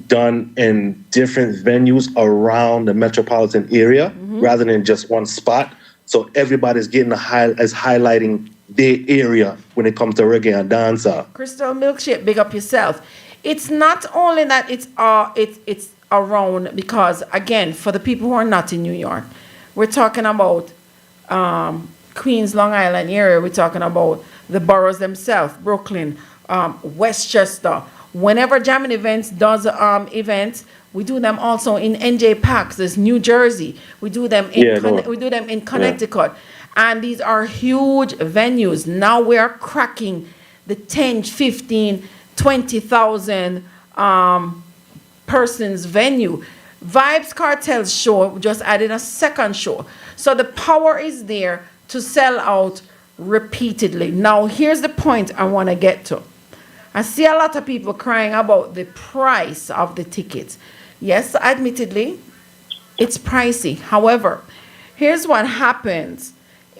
done in different venues around the metropolitan area rather than just one spot. So everybody's getting highlighting their area when it comes to reggae and dancehall. Crystal Milkshake, big up yourself. It's not only that it's around, because again, for the people who are not in New York, we're talking about Queens, Long Island area. We're talking about the boroughs themselves, Brooklyn, Westchester. Whenever Jamming Events does events, we do them also in NJ Packs. There's New Jersey. We do them in Connecticut. And these are huge venues. Now we are cracking the 10, 15, 20,000 persons venue. Vibes Cartel's show just added a second show. So the power is there to sell out repeatedly. Now, here's the point I want to get to. I see a lot of people crying about the price of the tickets. Yes, admittedly, it's pricey. However, here's what happens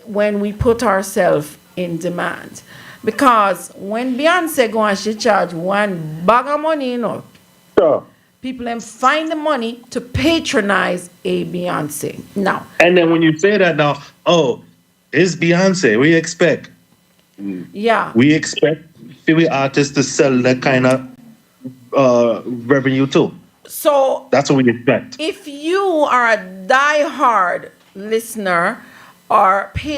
when we put ourselves in demand. Because when Beyonce go and she charge one bag of money, Sure. people then find the money to patronize a Beyonce. Now. And then when you say that now, it's Beyonce. We expect. Yeah. We expect Philly artists to sell that kind of revenue too. So that's what we expect. If you are a diehard listener or you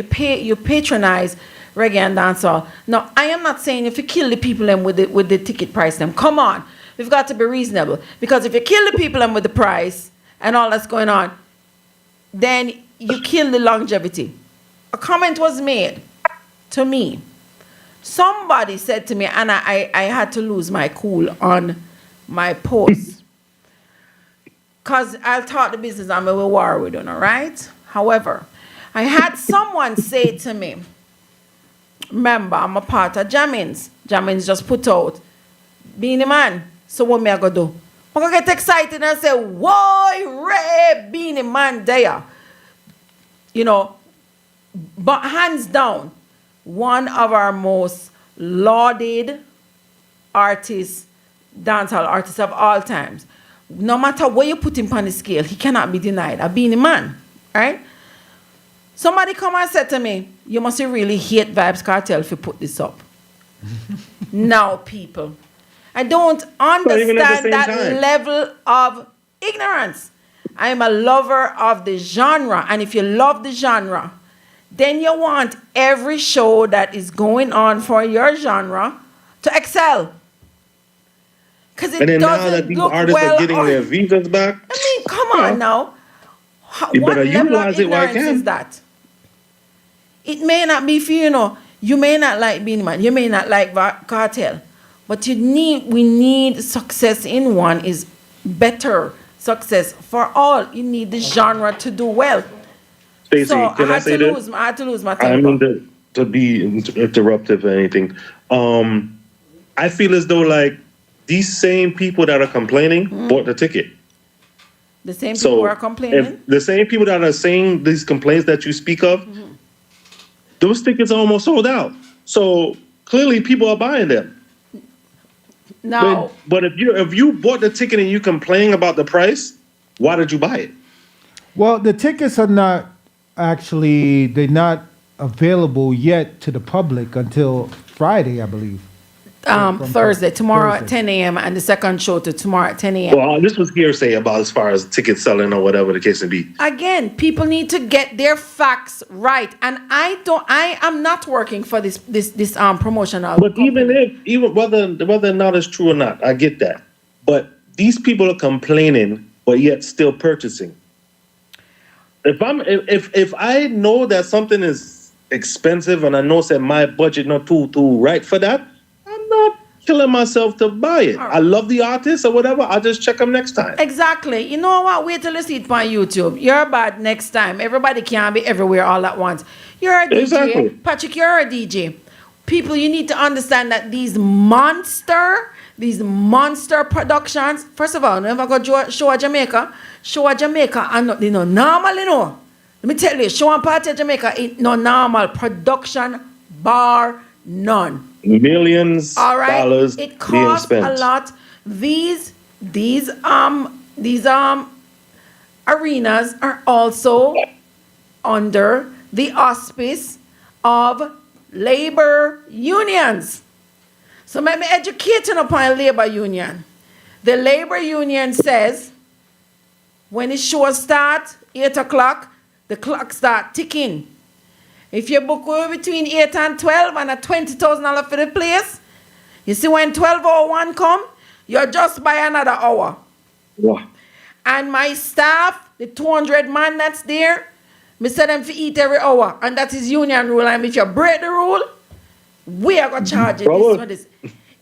patronize reggae and dancehall. Now, I am not saying if you kill the people them with the ticket price them. Come on, we've got to be reasonable, because if you kill the people them with the price and all that's going on, then you kill the longevity. A comment was made to me. Somebody said to me, and I had to lose my cool on my post. Because I'll talk the business, I'm a war with you, all right? However, I had someone say to me, remember, I'm a part of Jammins. Jammins just put out Beanie Man. So what me I go do? I'm going to get excited and say, whoa, Ray, Beanie Man there. But hands down, one of our most lauded artists, dancehall artists of all times. No matter where you put him on the scale, he cannot be denied. A Beanie Man, right? Somebody come and said to me, you must really hate Vibes Cartel if you put this up. Now, people, I don't understand that level of ignorance. I am a lover of the genre, and if you love the genre, then you want every show that is going on for your genre to excel. Because it doesn't now that these artists are getting their visas back, I mean, come on now. You What better level of utilize it while you ignorance can. is that? It may not be for you may not like Beanie Man, you may not like Cartel, but we need success in one is better success for all. You need the genre to do well. Stacey, So can I say this? I had to lose my I temper. mean to be interruptive or anything. I feel as though like these same people that are complaining bought the ticket. The same people who are complaining. If the same people that are saying these complaints that you speak of, those tickets are almost sold out. So clearly people are buying them. No. But if you bought the ticket and you complain about the price, why did you buy it? Well, the tickets are not actually, they're not available yet to the public until Friday, I believe. Thursday, tomorrow at Thursday. 10 a.m. and the second show to tomorrow at 10 a.m. Well, this was hearsay about as far as ticket selling or whatever the case may be. Again, people need to get their facts right, and I am not working for this promotional. But company. even whether or not it's true or not, I get that. But these people are complaining, but yet still purchasing. If I know that something is expensive and I know that my budget not too right for that, I'm not killing myself to buy it. I love the artist or whatever. I'll just check them next time. Exactly. You know what? Wait till you see it on YouTube. You're bad next time. Everybody can't be everywhere all at once. You're a DJ. Exactly. Patrick, you're a DJ. People, you need to understand that these monster productions, first of all, never go show a Jamaica, and not, normal, Let me tell you, show and party at Jamaica, it no normal. Production, bar none. Millions All right. dollars It being costs spent. a lot. These arenas are also under the auspice of labor unions. So let me educate you upon labor union. The labor union says when the show starts, 8 o'clock, the clock start ticking. If you book between 8 and 12 and at $20,000 for the place, you see when 12:01 come, you just buy another hour. Wow. And my staff, the 200 man that's there, me say them to eat every hour. And that is union rule. And if you break the rule, we are going to charge you this.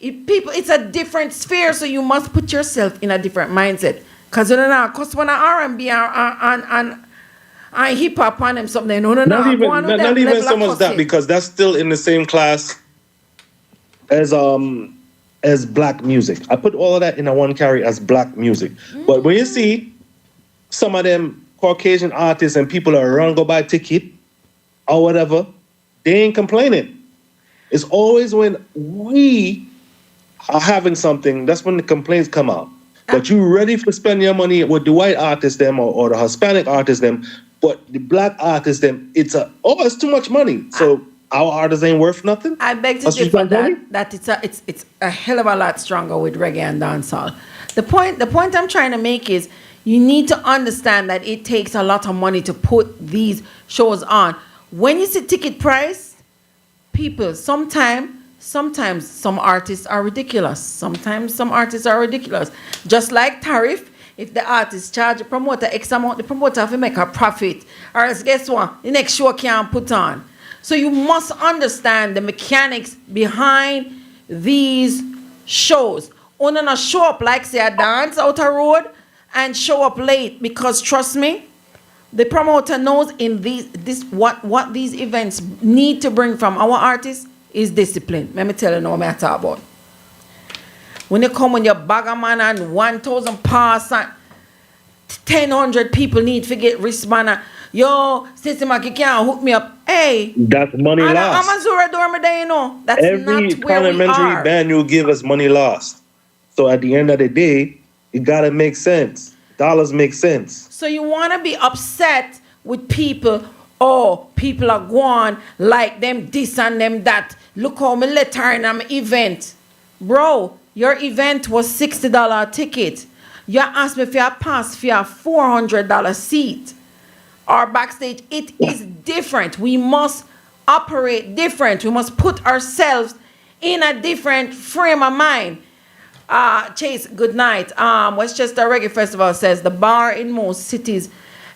It's a different sphere, so you must put yourself in a different mindset. Because you don't know, because when R&B and hip hop on them something, Not even so much that, because that's still in the same class as black music. I put all of that in a one carry as black music. But when you see some of them Caucasian artists and people are around go buy ticket or whatever, they ain't complaining. It's always when we are having something, that's when the complaints come out. But you ready for spend your money with the white artists them or the Hispanic artists them, but the black artists them, it's too much money. So our artists ain't worth nothing. I beg to differ that it's a hell of a lot stronger with reggae and dancehall. The point I'm trying to make is you need to understand that it takes a lot of money to put these shows on. When you see ticket price, people, sometimes some artists are ridiculous. Sometimes some artists are ridiculous. Just like tariff, if the artist charge a promoter X amount, the promoter have to make a profit. Or else guess what? The next show can't put on. So you must understand the mechanics behind these shows. Only not show up like say a dance out a road and show up late, because trust me, the promoter knows in what these events need to bring from our artists is discipline. Let me tell you now what I talk about. When you come with your bag of man and 1,000 pass and 1,000 people need to get wristband. Yo, StacyMac, you can't hook me up. Hey, that's money lost. I'm a Zura dorm there, That's every not where we parliamentary are. ban you give us money lost. So at the end of the day, it gotta make sense. Dollars make sense. So you want to be upset with people. Oh, people are going like them this and them that. Look how me let her in an event. Bro, your event was $60 ticket. You asked me if you pass for a $400 seat. Or backstage, it is different. We must operate different. We must put ourselves in a different frame of mind. Chase, good night. Westchester Reggae Festival says the bar in most cities,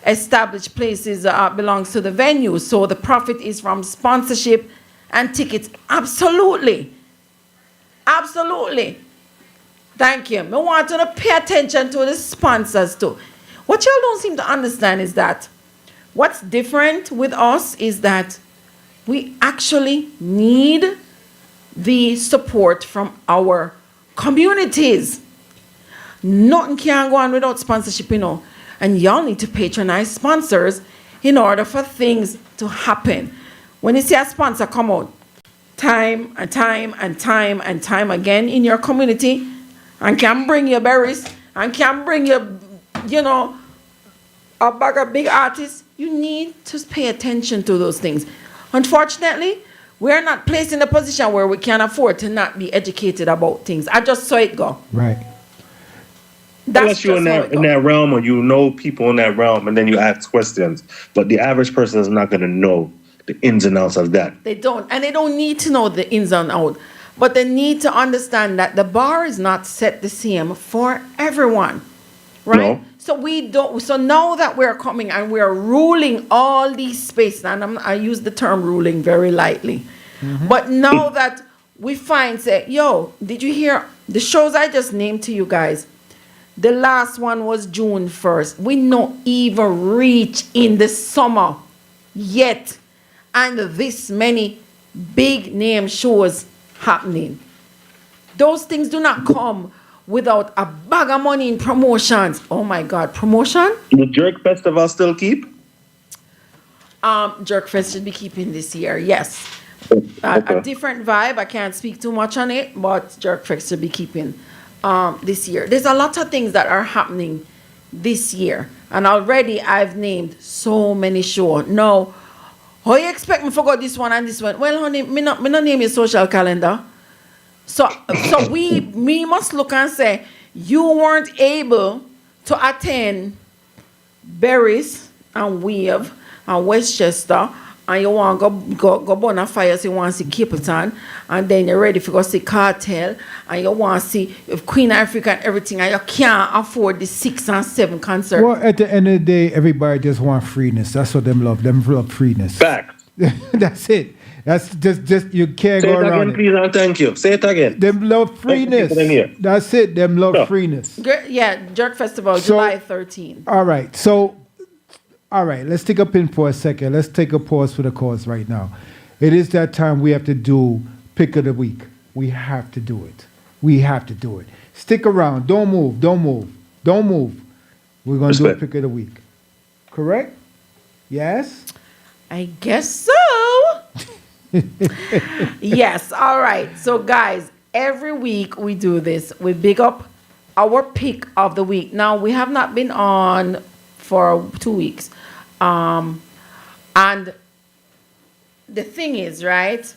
established places belongs to the venue. So the profit is from sponsorship and tickets. Absolutely. Absolutely. Thank you. I want you to pay attention to the sponsors too. What y'all don't seem to understand is that what's different with us is that we actually need the support from our communities. Nothing can go on without sponsorship, And y'all need to patronize sponsors in order for things to happen. When you see a sponsor come out time and time and time and time again in your community and can bring you berries and can bring you, a bag of big artists, You need to pay attention to those things. Unfortunately, we are not placed in a position where we can afford to not be educated about things. I just saw it go. Right. Unless you're in that realm, or you know people in that realm, and then you ask questions. But the average person is not going to know the ins and outs of that. They don't. And they don't need to know the ins and outs. But they need to understand that the bar is not set the same for everyone. Right? No. So we don't. So now that we're coming and we're ruling all these spaces, and I use the term ruling very lightly, but now that we find, say, yo, did you hear the shows I just named to you guys? The last one was June 1st. We not even reach in the summer yet, and this many big name shows happening. Those things do not come without a bag of money in promotions. Oh my God, promotion? The Jerk Festival still keep? Jerk Fest should be keeping this year, yes. Okay. A different vibe. I can't speak too much on it, but Jerk Fest should be keeping this year. There's a lot of things that are happening this year, and already I've named so many shows. Now, how you expect me to forget this one and this one? Well, honey, me not name your social calendar. So we must look and say, you weren't able to attend Berries and Wave and Westchester, and you want to go burn a fire, so you want to see Capleton, and then you're ready to go see Cartel, and you want to see Queen Africa and everything, and you can't afford the 6 and 7 concert. Well, at the end of the day, everybody just want freeness. That's what them love. Them love freeness. Back. That's it. That's just you can't Say go it around again, it. please, and thank you. Say it again. Them love freeness. People in here. That's it. Them love Yeah. freeness. Yeah, Jerk Festival, So- July 13th. All right. So, all right. Let's take a pin for a second. Let's take a pause for the cause right now. It is that time we have to do pick of the week. We have to do it. We have to do it. Stick around. Don't move. Don't move. Don't move. We're going to do a Respect. pick of the week. Correct? Yes? I guess so. Yes, all right. So, guys, every week we do this. We big up our pick of the week. Now, we have not been on for 2 weeks. And the thing is, right,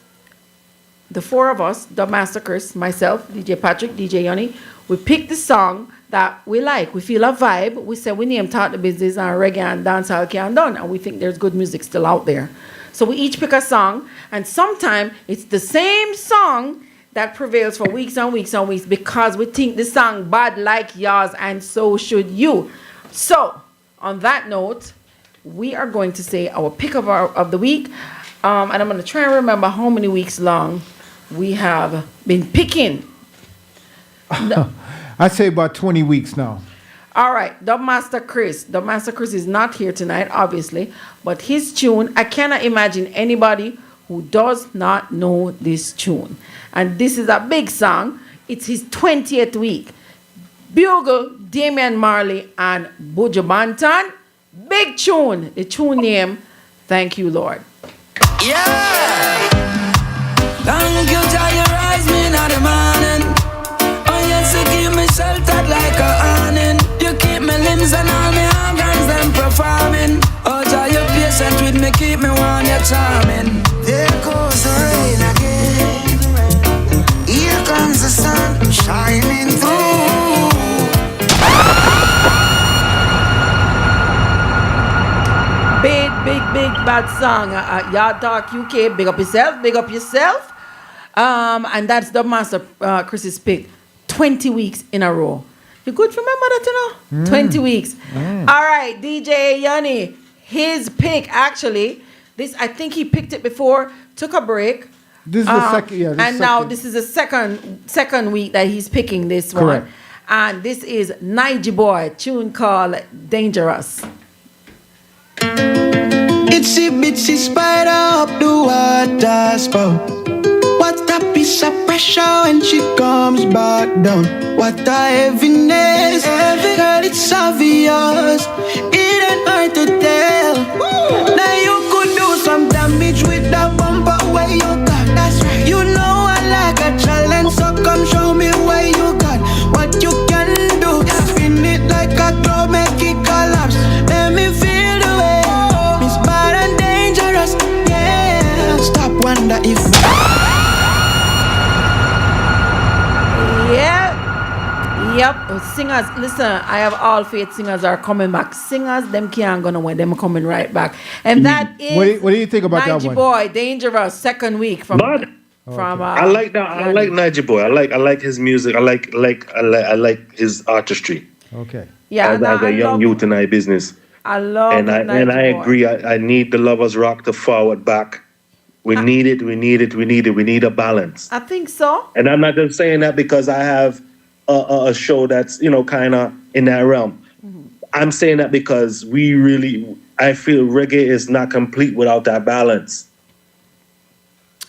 the four of us, the Master Chris, myself, DJ Patrick, DJ Yoni, we pick the song that we like. We feel a vibe. We say we name Talk the Business and reggae and dancehall can done, and we think there's good music still out there. So we each pick a song, and sometimes it's the same song that prevails for weeks and weeks and weeks because we think the song bad like yours, and so should you. So on that note, we are going to say our pick of the week, and I'm going to try and remember how many weeks long we have been picking. I'd say about 20 weeks now. All right, Dubmaster Chris is not here tonight, obviously, but his tune, I cannot imagine anybody who does not know this tune. And this is a big song. It's his 20th week. Bugle, Damian Marley, and Buju Banton. Big tune. The tune name, Thank You, Lord. Yeah. Thank you, Jah, you rise me in the morning. Oh yes, you keep me sheltered like a awning. You keep me limbs and all my organs them performing. Oh Jah, you patient with me, keep me warm, you're charming. There goes the rain again. Here comes the sun shining through. Big bad song. Y'all talk UK, big up yourself. And that's the Master Chris's pick. 20 weeks in a row. You could remember that, you know? 20 weeks. All right, DJ Yoni, his pick, actually, this, I think he picked it before, took a break. This is the second, yeah. And now this is the second week that he's picking this Correct. one. And this is Nige Boy, tune called Dangerous. Itsy bitsy spider up the water spout. What a piece of pressure when she comes back down. What a heaviness, girl, it's obvious. It ain't hard to tell. Now you could do some damage with that bumper where you got. That's right. You know I like a challenge, so come show me where you got. What you can do, spin it like a club, make it collapse. Let me feel the way. Yep, singers. Listen, I have all faith singers are coming back. Singers, them can't go nowhere. Them coming right back. And that is What do you think about that Nige one? Boy, Dangerous, second week from But I like that. I like Nige Boy. I like his music. I like his artistry. Okay. Yeah, as a young youth in our business. I love and I Nige Boy. agree. I need the lovers rock to forward back. We need it. We need a balance. I think so. And I'm not just saying that because I have a show that's kind of in that realm. Mm-hmm. I'm saying that because I feel reggae is not complete without that balance.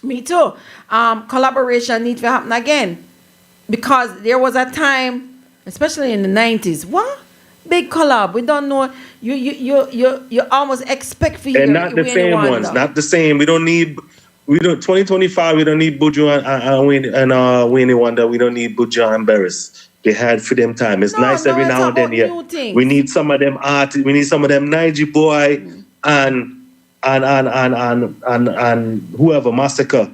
Me too. Collaboration needs to happen again because there was a time, especially in the 90s. What? Big collab. We don't know. You almost expect for you. And not the same ones. Not the same. We don't 2025. We don't need Buju and Wayne Wonder. We don't need Buju and Barris. They had for them time. It's nice every now and then. Yeah. We need some of them artists. We need some of them Nige Boy and whoever Massacre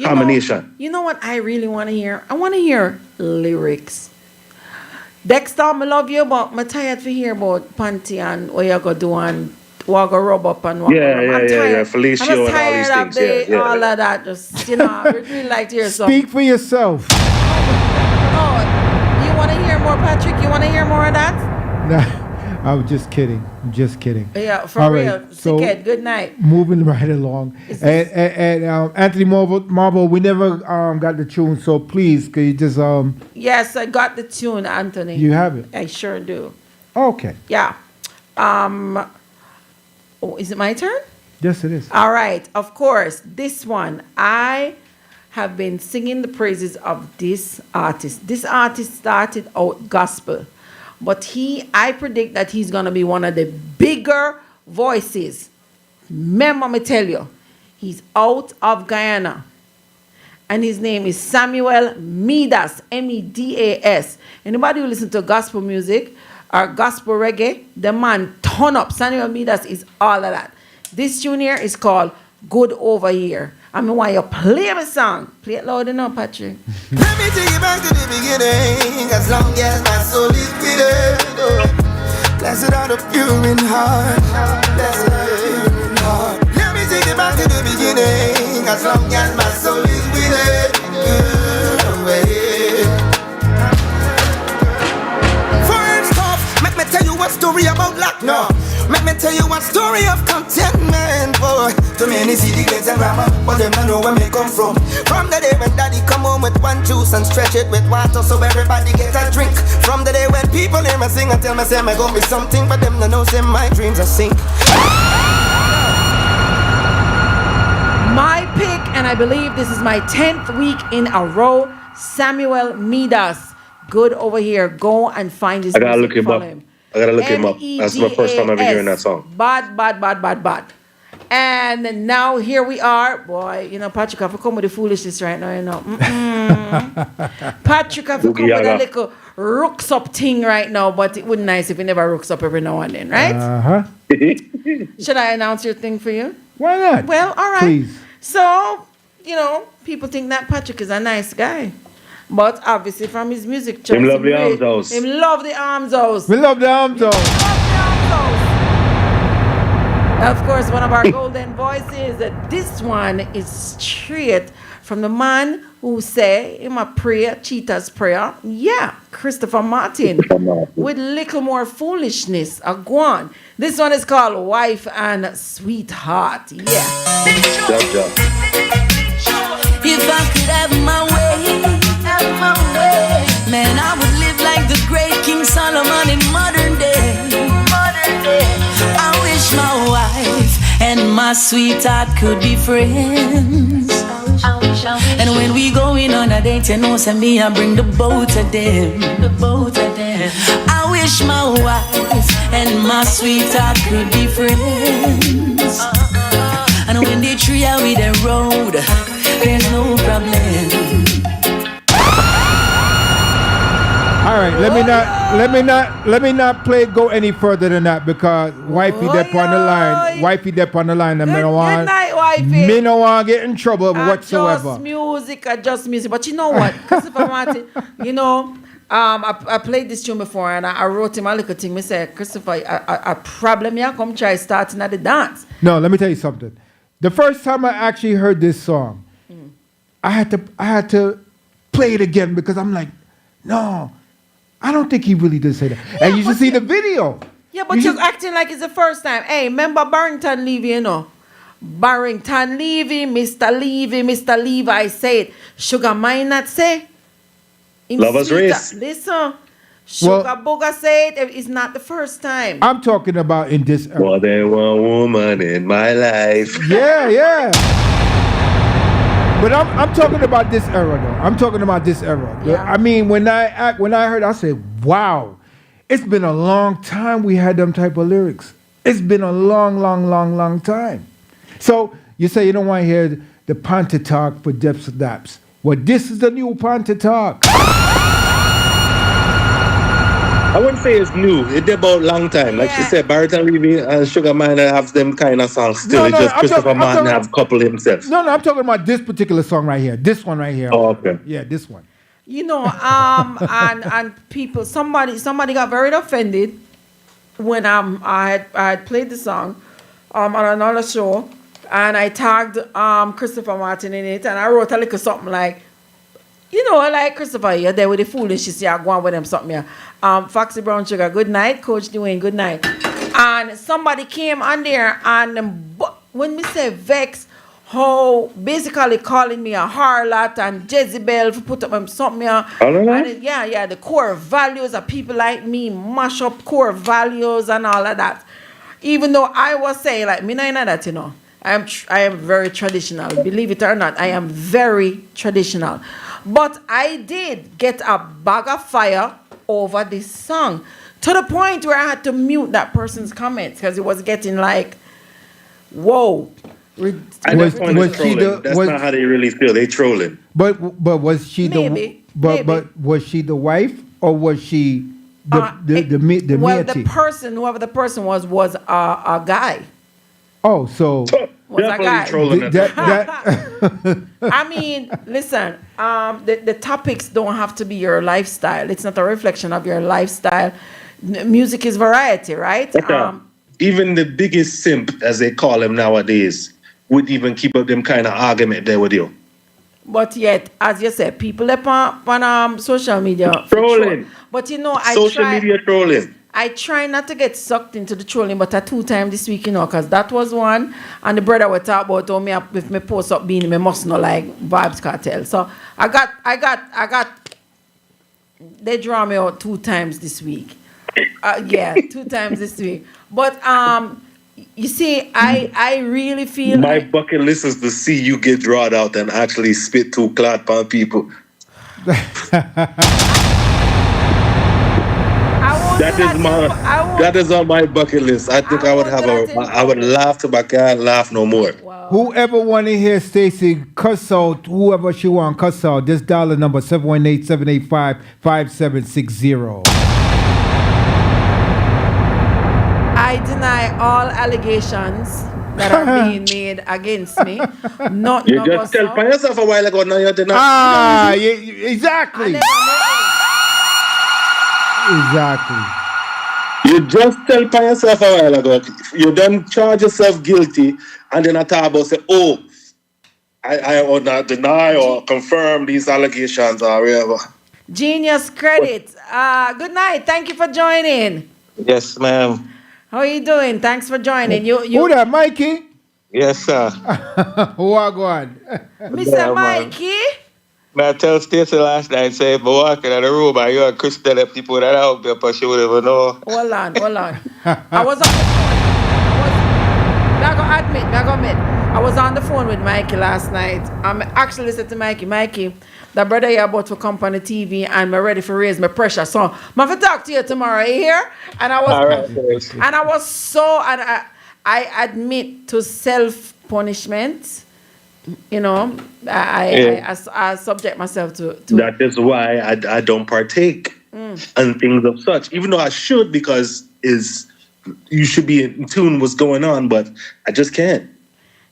combination. You know what I really want to hear? I want to hear lyrics. Dexter, I love you, but I'm tired to hear about Panty and what you're going to do and what go rub up and what yeah. Felicio I'm and all these things. All of that. Just, I would really like to hear something. Speak for yourself. Oh, you want to hear more, Patrick? You want to hear more of that? Nah, I'm just kidding. Yeah, for all real. Right, so Sickhead, good night. Moving right along. And Anthony Marble, we never got the tune, so please, could you just... Yes, I got the tune, Anthony. You have it? I sure do. Okay. Yeah. Is it my turn? Yes, it is. All right. Of course, this one, I have been singing the praises of this artist. This artist started out gospel, but I predict that he's going to be one of the bigger voices. Remember me tell you, he's out of Guyana. And his name is Samuel Medas, Medas. Anybody who listen to gospel music or gospel reggae, the man turn up. Samuel Medas is all of that. This tune here is called Good Over Here. I mean, why you play my song? Play it loud enough, Patrick. Let me take you back to the beginning. As long as my soul is beating, blessed are the pure in heart. Blessed are the pure in heart. Let me take you back to the beginning. As long as my soul is beating, first off, let me tell you a story about luck. No, let me tell you a story of contentment, boy. Too many see the glades and grammar, but them don't know where me come from. From the day when daddy come home with one juice and stretch it with water so everybody get a drink. From the day when people hear me sing and tell me say me gonna be something, but them don't know say my dreams are sink. My pick, and I believe this is my 10th week in a row, Samuel Medas. Good Over Here. Go and find his music. Look him up. I gotta look him up. That's my first time ever hearing that song. Bad. And now here we are. Boy, Patrick, I have to come with the foolishness right now, Patrick, I have to come with a little rooks up thing right now, but it would be nice if it never rooks up every now and then, right? Uh-huh. Should I announce your thing for you? Why not? Well, all right. Please. So, people think that Patrick is a nice guy. But obviously from his music choice. Him love the arms house. Him love the arms house. We love the arms house. Of course, one of our golden voices. This one is straight from the man who say in my prayer, Cheetah's prayer. Yeah, Christopher Martin. With little more foolishness. A guan. This one is called Wife and Sweetheart. Yeah. If I could have my way, man, I would live like the great King Solomon in modern day. I wish my wife and my sweetheart could be friends. And when we going on a date, say me, I bring the both of them. I wish my wife and my sweetheart could be friends. And when they tree out with the road, there's no problem. All right, let me not go any further than that because wifey dep on the line. Wifey dep on the line and Good night, wifey. Me no want to get in trouble whatsoever. Just music. But you know what? Christopher Martin, I played this tune before and I wrote him a little thing. I said, Christopher, a problem here, come try starting at the dance. No, let me tell you something. The first time I actually heard this song, I had to play it again because I'm like, no, I don't think he really did say that. Yeah, and you should see the video. Yeah, but you're acting like it's the first time. Hey, remember Barrington Levy, you know? Barrington Levy, Mr. Levi said, Sugar might not say. Lovers race. Listen, Sugar Booger said it's not the first time. I'm talking about in this era. More than one woman in my life. Yeah. But I'm talking about this era, though. I'm talking about this era. Yeah. I mean, when I heard, I said, wow, it's been a long time we had them type of lyrics. It's been a long time. So you say you don't want to hear the Panther talk for Deps and Daps. Well, this is the new Panther talk. I wouldn't say it's new. It's about long time. Like she said, Barrington Levy and Sugar Miner have them kind of songs still. It's just Christopher Martin have a couple himself. No, I'm talking about this particular song right here. This one right here. Oh, okay. Yeah, this one. You know, and people, somebody got very offended when I had played the song on another show, and I tagged Christopher Martin in it, and I wrote a little something like, you know, like Christopher, you're there with the foolishness, you're going with them something here. Foxy Brown Sugar, good night. Coach Dwayne, good night. And somebody came on there, and when me say vex, how basically calling me a harlot and Jezebel for put up something here. And the core values of people like me mash up core values and all of that. Even though I was saying, like, me not that, you know. I am very traditional. Believe it or not, I am very traditional. But I did get a bag of fire over this song to the point where I had to mute that person's comments because it was getting like, whoa. That's not how they really feel. They trolling. But was she maybe. But was she the wife or was she the well, matey? whoever the person was a guy. Oh, so was a guy. Trolling I mean, listen, the topics don't have to be your lifestyle. It's not a reflection of your lifestyle. Music is variety, right? Even the biggest simp, as they call him nowadays, would even keep up them kind of argument there with you. But yet, as you said, people up on social media trolling. But you know, social media trolling. I try not to get sucked into the trolling, but I 2 times this week, you know, because that was one, and the brother would talk about how me if me post up being me must know like Vibes Cartel. So I got they draw me out 2 times this week. 2 times this week. But you see, I really feel my bucket list is to see you get drawn out and actually spit 2 clot on people. That is on my bucket list. I think I would laugh till I can't laugh no more. Wow. Whoever want to hear Stacy cuss out, whoever she want cuss out, this dollar number 718-785-5760. I deny all allegations that are being made against me. You just tell by yourself a while ago, now you deny. Exactly. Exactly. You just tell by yourself a while ago. You don't charge yourself guilty, and then I talk about say, oh, I will not deny or confirm these allegations or whatever. Genius credit. Good night. Thank you for joining. Yes, ma'am. How are you doing? Thanks for joining. Who that, Mikey? Yes, sir. Who are going? Mr. Mikey? I tell Stacey last night, say, if I walk in the room and you and Chris tell the people that I help you, but she would even know. Hold on. I was on the phone. I was on the phone with Mikey last night. I'm actually said to Mikey, the brother here about to come on the TV and I'm ready to raise my pressure. So I'm going to talk to you tomorrow, you hear? And I admit to self-punishment. You know, I subject myself to that is why I don't partake in things of such, even though I should, because you should be in tune what's going on, but I just can't.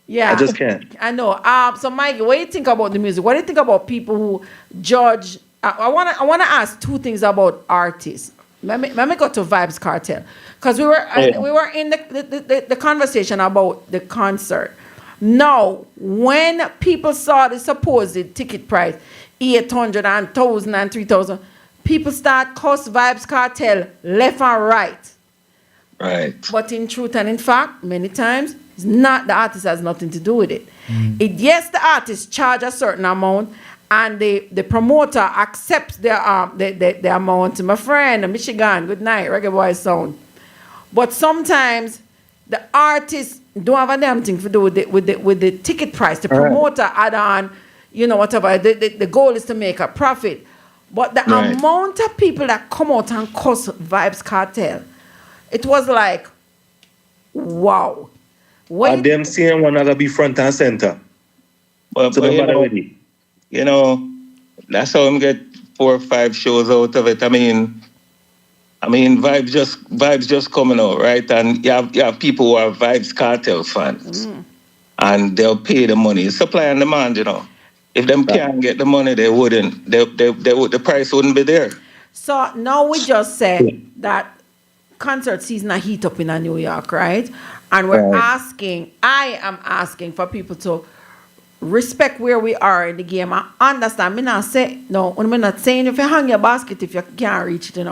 Yeah, I just can't. I know. So Mikey, what do you think about the music? What do you think about people who judge I wanna ask two things about artists. Let me go to Vibes Cartel, because we were in the conversation about the concert. Now, when people saw the supposed ticket price, 800 and 1,000 and 3,000, people start cuss Vibes Cartel left and right. Right. But in truth and in fact, many times, it's not, the artist has nothing to do with it. Yes, the artist charge a certain amount, and the promoter accepts the amount. My friend, Michigan, good night, Reggae Boy Sound. But sometimes the artist don't have a damn thing to do with the ticket price. The promoter add on, whatever. The goal is to make a profit. But the amount of people that come out and cuss Vibes Cartel, it was like, wow. And them seeing one another be front and center. But that's how I'm get 4 or 5 shows out of it. I mean, Vibes just coming out, right? And you have people who are Vibes Cartel fans, and they'll pay the money. Supply and demand, If them can't get the money, they wouldn't. The price wouldn't be there. So now we just said that concert season a heat up in New York, right? And I am asking for people to respect where we are in the game. I understand. I'm not saying if you hang your basket if you can't reach it,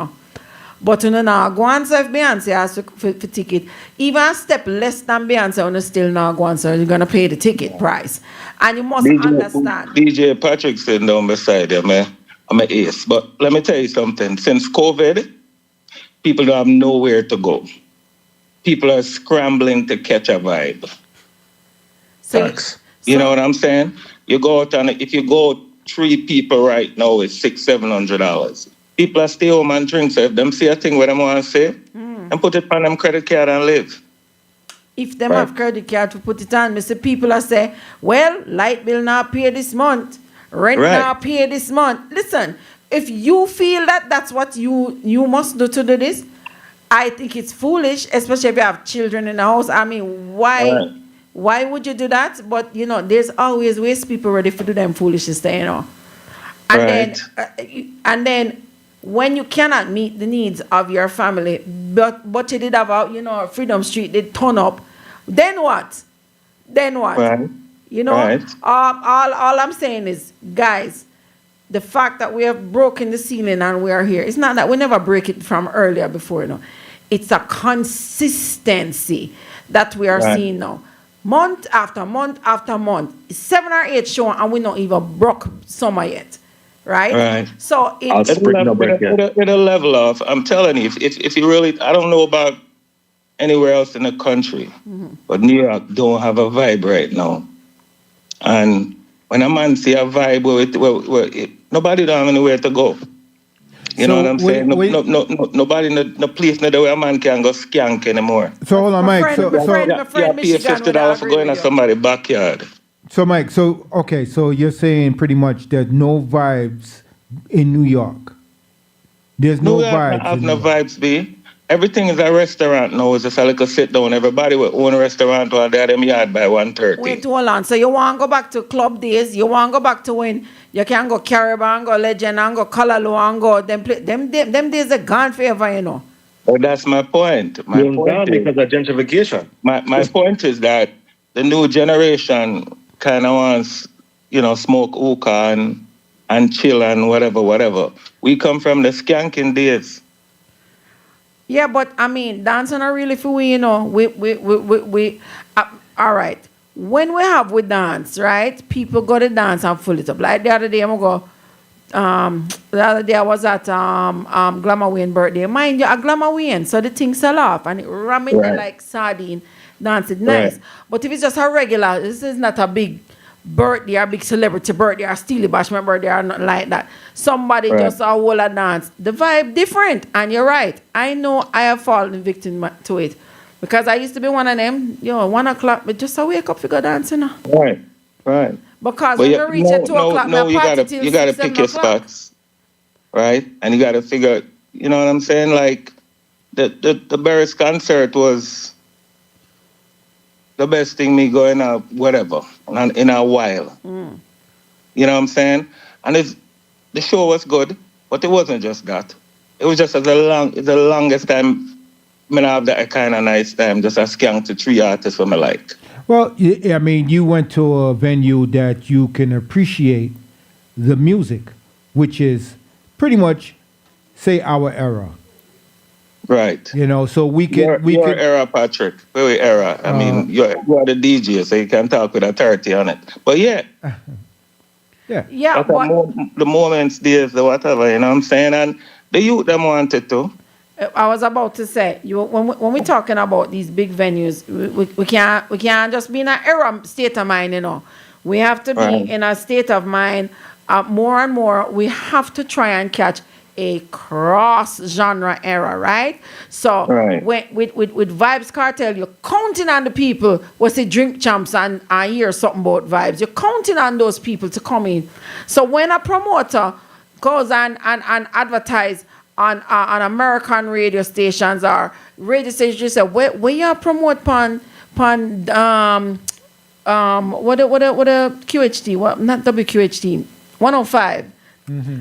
But now go and say if Beyonce asks for ticket, even a step less than Beyonce, you still now go and say you're gonna pay the ticket price. And you must understand. DJ Patrick sitting down beside you, man. I'm an ace. But let me tell you something. Since COVID, people don't have nowhere to go. People are scrambling to catch a vibe. You know what I'm saying? You go out and if you go 3 people right now, it's $600-$700. People are stay home and drink. So if them see a thing where they want to say, and put it on them credit card and live. If them have credit card to put it on, Mr. People are say, well, light bill not pay this month, rent not pay this month. Listen, if you feel that that's what you must do to do this, I think it's foolish, especially if you have children in the house. I mean, why would you do that? But, there's always ways people ready to do them foolishness, And then when you cannot meet the needs of your family, but you did have Freedom Street, they turn up, then what? Right. All I'm saying is, guys, the fact that we have broken the ceiling and we are here, it's not that we never break it from earlier before, It's a consistency that we are seeing now. Month after month after month. 7 or 8 shows and we not even broke summer yet. Right? So it'll level off. I'm telling you, if you really, I don't know about anywhere else in the country, but New York don't have a vibe right now. And when a man see a vibe where nobody don't have anywhere to go. You know what I'm saying? Nobody in the place no where a man can go skank anymore. So hold on, Mike. My friend pay $50 for going to somebody's backyard. So Mike, so you're saying pretty much there's no vibes in New York. There's no vibes. Have no vibes, B. Everything is a restaurant now. It's just a little sit down. Everybody will own a restaurant while they're them yard by 1:30. Wait, hold on. So you want to go back to club days? You want to go back to when you can go Caribbean, go Legend, and go Callaloo, and go them days are gone forever, Well, that's my point. My point is, because of gentrification. My point is that the new generation kind of wants, smoke hookah and chill and whatever. We come from the skanking days. Yeah, but I mean, dancing are really for we, We all right. When we dance, right? People go to dance and full it up. Like the other day, the other day I was at Glamour Wayne birthday. Mind you, a Glamour Wayne, so the thing sell off and it ramming like sardine, dancing nice. Right. But if it's just a regular, this is not a big birthday or big celebrity birthday or Steely Bashman birthday or nothing like that. Somebody just a whole a dance. The vibe different. And you're right. I know I have fallen victim to it. Because I used to be one of them, 1 o'clock, but just a wake up to go dancing. Right. Because when you reach at 2 o'clock, you gotta pick your spots. Right? And you gotta figure, you know what I'm saying? Like the Barris concert was the best thing me going out, whatever, in a while. You know what I'm saying? And the show was good, but it wasn't just that. It was just the longest time I have that kind of nice time, just a skank to 3 artists for me like. Well, I mean, you went to a venue that you can appreciate the music, which is pretty much, say, our era. Right. You know, so we can... Your era, Patrick. Very era. I mean, you are the DJ, so you can talk with authority on it. But yeah. Yeah, but the moments, days, the whatever, you know what I'm saying? And the youth them wanted to. I was about to say, when we're talking about these big venues, we can't just be in an era state of mind, you know. We have to be in a state of mind. More and more, we have to try and catch a cross-genre era, right? So with Vibes Cartel, you're counting on the people who say Drink Champs and I hear something about Vibes. You're counting on those people to come in. So when a promoter goes and advertise on American radio stations or radio stations, you say, where you promote what a QHT, what, not WQHT, 105.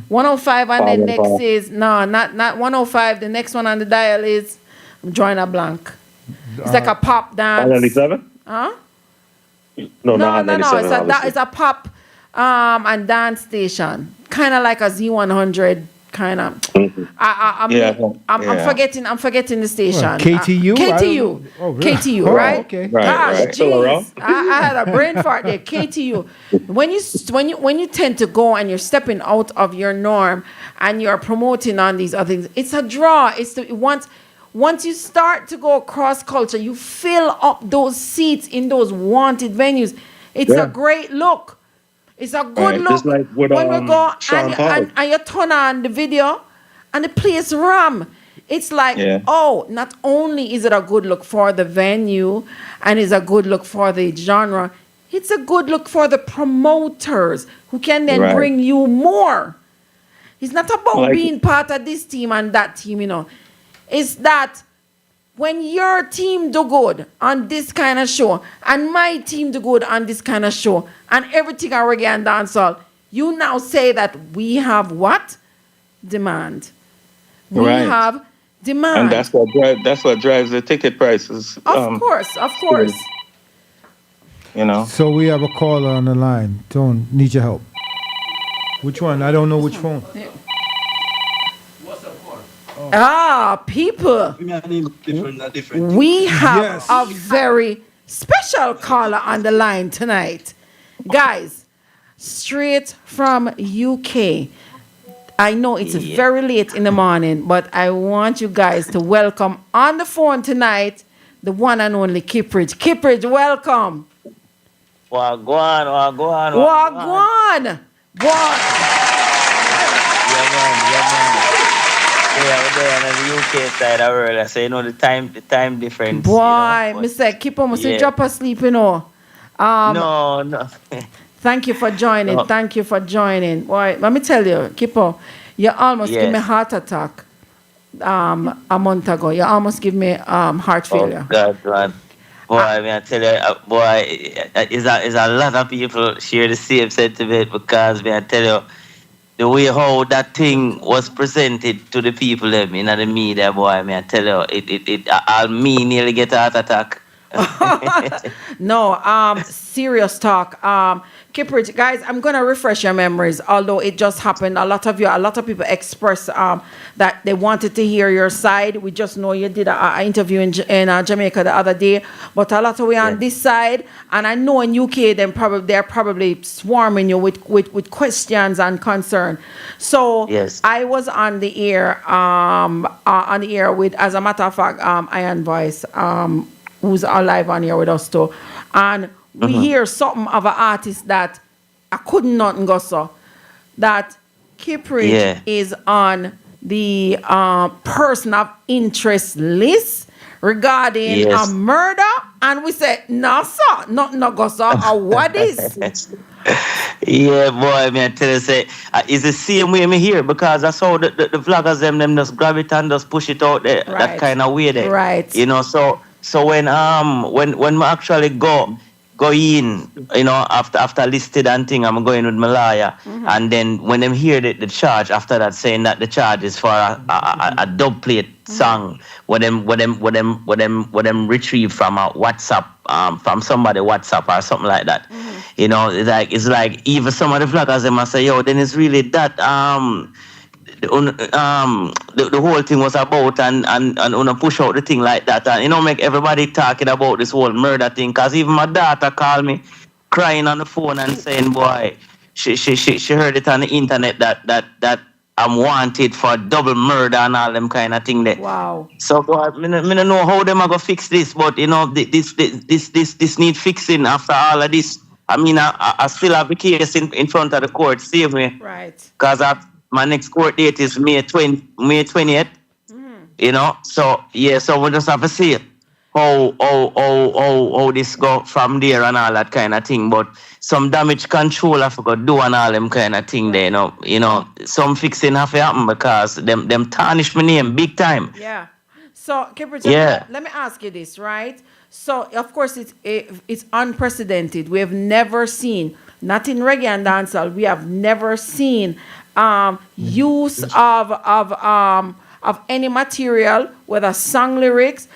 105 and the next is not 105. The next one on the dial is, I'm drawing a blank. It's like a pop dance. 97? Huh? No. It's a pop and dance station, kind of like a Z100 kind of. I'm forgetting the station. What, KTU? KTU. Oh, really? KTU, right? Okay. Gosh, Right. jeez. I had a brain fart there. KTU. When you tend to go and you're stepping out of your norm and you're promoting on these other things, it's a draw. Once you start to go cross culture, you fill up those seats in those wanted venues. It's a great look. It's a good look. Just like with, when we go Sean Paul. and you turn on the video and the place ram. It's like, not only is it a good look for the venue and it's a good look for the genre, it's a good look for the promoters who can then bring you more. It's not about being part of this team and that team, you know. It's that when your team do good on this kind of show and my team do good on this kind of show and everything are reggae and dancehall, you now say that we have what? Demand. We have demand. And that's what drives the ticket prices. Of course. You know. So we have a caller on the line. Don't need your help. Which one? I don't know which phone. People. We have a very special caller on the line tonight. Guys, straight from UK. I know it's very late in the morning, but I want you guys to welcome on the phone tonight the one and only Kipridge. Kipridge, welcome. Wagwan. Yeah, we're there on the UK side of the world. So you know the time difference. Boy, you know, Mr. Kippo must drop asleep, you know. No. Thank you for joining. No. Thank you for joining. Boy, let me tell you, Kippo, you almost give me a heart attack a month ago. You almost give me heart failure. Oh, God, man. Boy, I mean, I tell you, is a lot of people share the same sentiment because, I tell you, the way how that thing was presented to the people them in the media, boy, I tell you, I'll nearly get a heart attack. No, serious talk. Kipridge, guys, I'm gonna refresh your memories. Although it just happened, a lot of people expressed that they wanted to hear your side. We just know you did an interview in Jamaica the other day, but a lot of we on this side, and I know in UK they're probably swarming you with questions and concern. So I was on the air with, as a matter of fact, Iron Voice, who's alive on here with us too, and we hear something of an artist that I couldn't not go so that Kipridge is on the person of interest list regarding a murder, and we said, no sir, no go so, or what is? Yeah, boy, I tell you, say, it's the same way me here because I saw the vloggers them just grab it and just push it out there, that kind of way there. Right. You know, so when we actually go go in, after listed and thing, I'm going with my lawyer. And then when them hear the charge after that, saying that the charge is for a dub plate song, when them retrieve from a WhatsApp, from somebody WhatsApp or something like that. It's like even some of the vloggers they must say, yo, then it's really that the whole thing was about and push out the thing like that, and make everybody talking about this whole murder thing. Cause even my daughter called me crying on the phone and saying, boy, she heard it on the internet that I'm wanted for double murder and all them kind of thing there. Wow. So boy, me don't know how them are gonna fix this, but this need fixing after all of this. I mean, I still have the case in front of the court. Save me. Right. Cause my next court date is May 20th. So so we just have to see how this go from there and all that kind of thing. But some damage control I forgot do and all them kind of thing there. Some fixing have to happen because them tarnish my name big time. Yeah. So Kipper, let me ask you this, right? So of course it's unprecedented. We have never seen, not in reggae and dancehall, we have never seen use of any material, whether song lyrics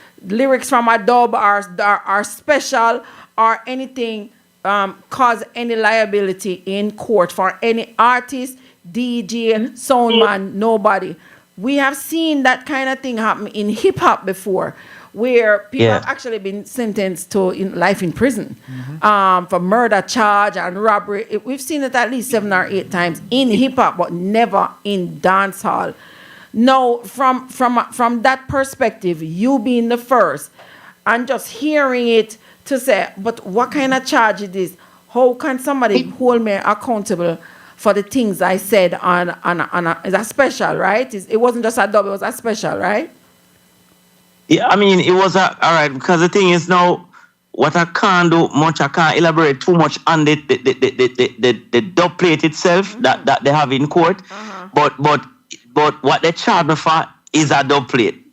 from a dub are special or anything, cause any liability in court for any artist, DJ, soundman, nobody. We have seen that kind of thing happen in hip hop before, where people have actually been sentenced to life in prison for murder charge and robbery. We've seen it at least 7 or 8 times in hip hop, but never in dancehall. Now, from that perspective, you being the first, and just hearing it to say, but what kind of charge it is? How can somebody hold me accountable for the things I said on is a special, right? It wasn't just a dub, it was a special, right? Yeah, I mean, it was all right, because the thing is now, what I can't do much, I can't elaborate too much on the dub plate itself that they have in court. But what they charge me for is a dub plate.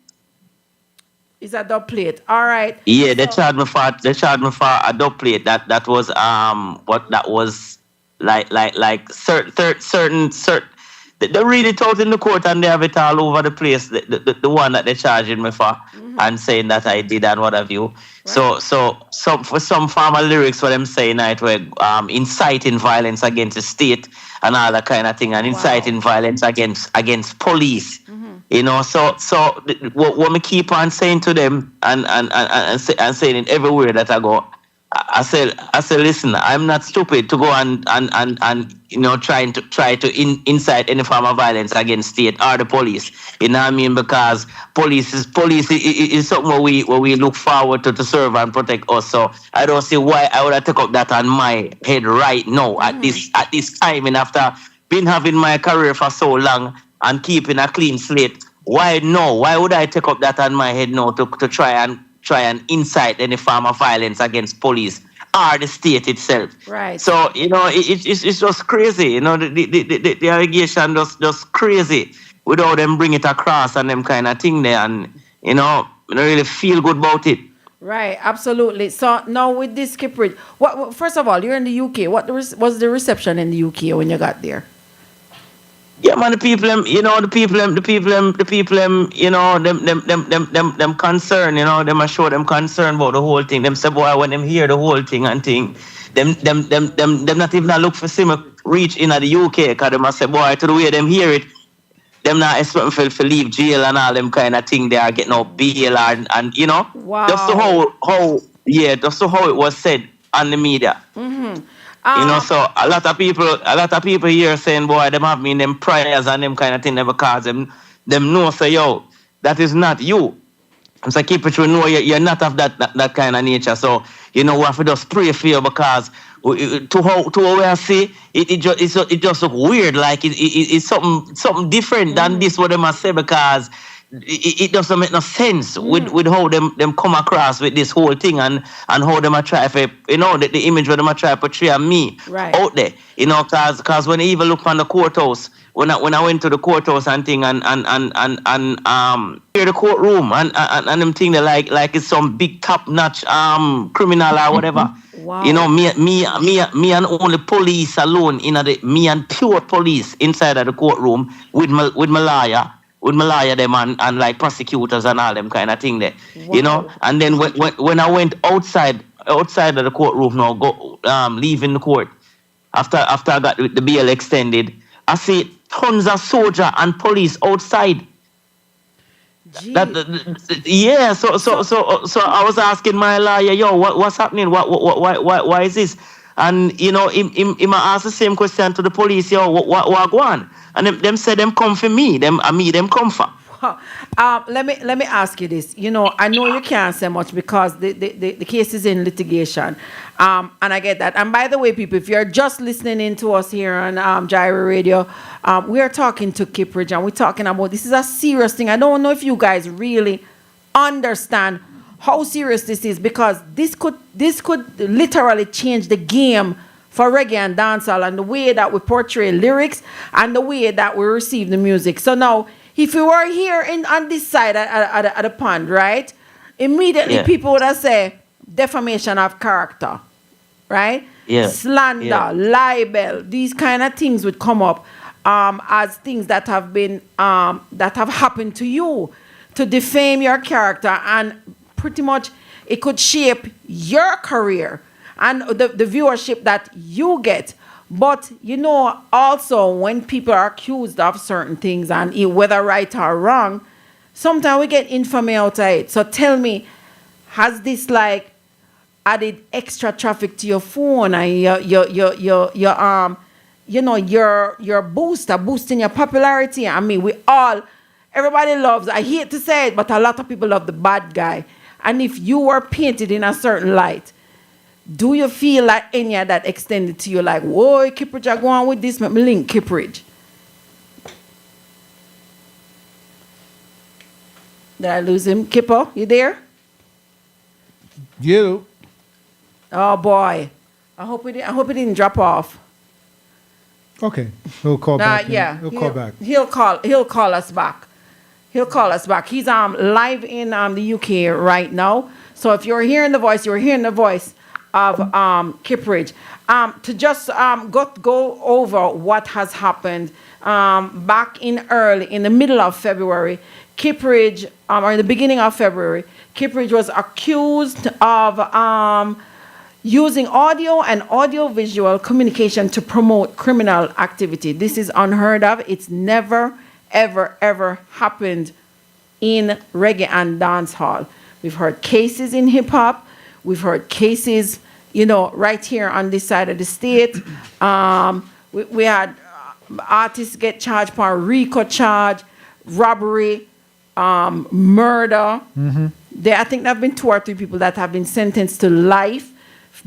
Is a dub plate, all right? Yeah, they charged me for a dub plate that was what that was like certain. They read it out in the court and they have it all over the place. The one that they're charging me for and saying that I did and what have you. Right. So for some formal lyrics, what I'm saying, it were inciting violence against the state and all that kind of thing, and inciting violence against police. So what me keep on saying to them and saying it everywhere that I go. I said, listen, I'm not stupid to go and try to incite any form of violence against state or the police. You know what I mean? Because police is something where we look forward to serve and protect us. So I don't see why I would have take up that on my head right now at this time, and after been having my career for so long and keeping a clean slate. Why no? Why would I take up that on my head now to try and incite any form of violence against police or the state itself? Right. So, it's just crazy. The allegation just crazy without them bring it across and them kind of thing there. And, I don't really feel good about it. Right, absolutely. So now with this Kiprit, first of all, you're in the UK. What was the reception in the UK when you got there? Yeah, man, the people, them concern, them are show them concern about the whole thing. Them say, boy, when them hear the whole thing and thing, them not even look for Sima reach in the UK, because them say, boy, to the way them hear it, them not expecting for leave jail and all them kind of thing. They are getting no bail and wow. Just how it was said on the media. So a lot of people here saying, boy, them have me in them prayers and them kind of thing, because them know, say, yo, that is not you. I'm saying, keep it, you know, you're not of that kind of nature. So, we have to just pray for you, because to how I see, it just look weird, like it's something different than this, what they must say, because it doesn't make no sense with how them come across with this whole thing and how them are try for the image where them are try to portray of me out there, because when I even look on the courthouse, when I went to the courthouse and thing and hear the courtroom and them thing they like it's some big top notch criminal or whatever. Wow. You know, me and only police alone me and pure police inside of the courtroom with my lawyer them and like prosecutors and all them kind of thing there. You know, and then when I went outside of the courtroom now, leaving the court after I got the bail extended, I see tons of soldier and police outside. Yeah, so I was asking my lawyer, yo, what's happening? Why is this? And you know, he asked the same question to the police, yo, what go on? And them said them come for me, them come for. Let me ask you this. You know, I know you can't say much because the case is in litigation, and I get that. And by the way, people, if you're just listening in to us here on JAIRiE Radio, we are talking to Kippridge, and we're talking about this is a serious thing. I don't know if you guys really understand how serious this is, because this could literally change the game for reggae and dancehall and the way that we portray lyrics and the way that we receive the music. So now, if we were here on this side at the pond, right, immediately people would have say defamation of character, right? Yeah. Slander, libel, these kind of things would come up as things that have been that have happened to you, to defame your character, and pretty much it could shape your career and the viewership that you get. But, you know, also when people are accused of certain things, and whether right or wrong, sometimes we get infamy out of it. So tell me, has this like added extra traffic to your phone and your boosting your popularity? I mean, everybody loves, I hate to say it, but a lot of people love the bad guy. And if you were painted in a certain light, do you feel like any of that extended to you? Like, whoa, Kippridge, I go on with this, let me link Kippridge. Did I lose him? Kippo, you there? You. Oh boy, I hope he didn't drop off. Okay, he'll call back. Yeah, he'll call back. He'll call us back. He'll call us back. He's live in the UK right now. So if you're hearing the voice, you're hearing the voice of Kippridge. To just go over what has happened back in the middle of February, Kippridge, or in the beginning of February, Kippridge was accused of using audio and audiovisual communication to promote criminal activity. This is unheard of. It's never, ever, ever happened in reggae and dancehall. We've heard cases in hip hop. We've heard cases, right here on this side of the state. We had artists get charged for RICO charge, robbery, murder. Mm-hmm. I think there have been 2 or 3 people that have been sentenced to life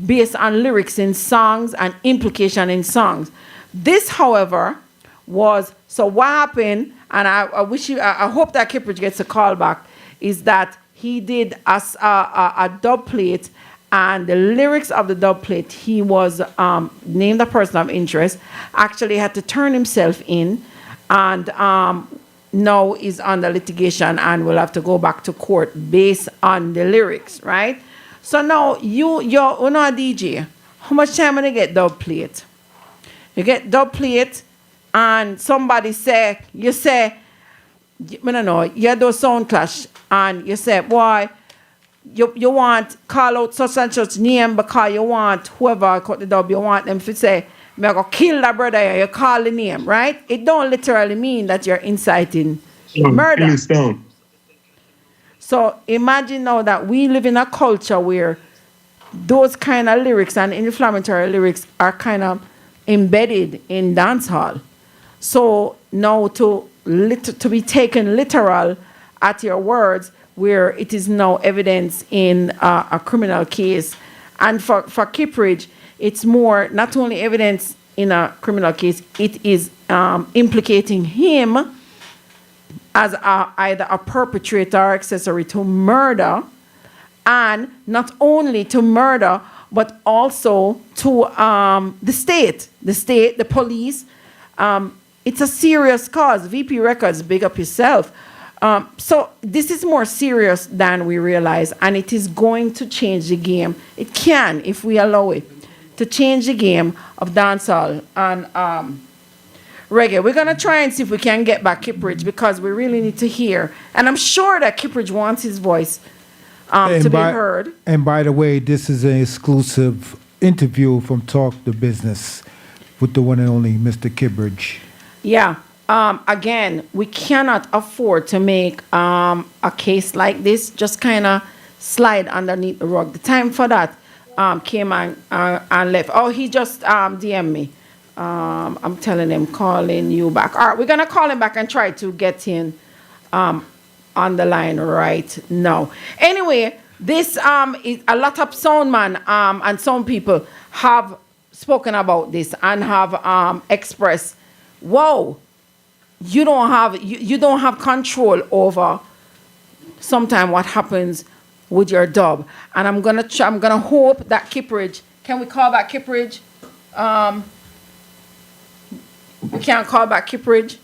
based on lyrics in songs and implication in songs. This, however, so what happened, and I hope that Kippridge gets a call back, is that he did a dub plate, and the lyrics of the dub plate, he was named a person of interest, actually had to turn himself in, and now is under litigation and will have to go back to court based on the lyrics, right? So now you're a DJ. How much time when you get dub plate? You get dub plate, and somebody I don't know, you do sound clash, and you say, boy, you want call out such and such name because you want whoever cut the dub, you want them to say, me I go kill that brother, you call the name, right? It don't literally mean that you're inciting murder. So imagine now that we live in a culture where those kind of lyrics and inflammatory lyrics are kind of embedded in dancehall. So now to be taken literal at your words, where it is now evidence in a criminal case. And for Kippridge, it's more not only evidence in a criminal case, it is implicating him as either a perpetrator or accessory to murder, and not only to murder, but also to the state, the police. It's a serious cause. VP Records, big up yourself. So this is more serious than we realize, and it is going to change the game. It can, if we allow it, to change the game of dancehall and reggae. We're gonna try and see if we can get back Kippridge, because we really need to hear. And I'm sure that Kippridge wants his voice to be heard. And by the way, this is an exclusive interview from Talk the Business with the one and only Mr. Kippridge. Yeah. Again, we cannot afford to make a case like this just kind of slide underneath the rug. The time for that came and left. Oh, he just DM'd me. I'm telling him, calling you back. All right, we're going to call him back and try to get him on the line right now. Anyway, this is a lot of sound man and sound people have spoken about this and have expressed, whoa, you don't have control over sometime what happens with your dub. And I'm gonna hope that Kippridge, can we call back Kippridge? We can't call back Kippridge.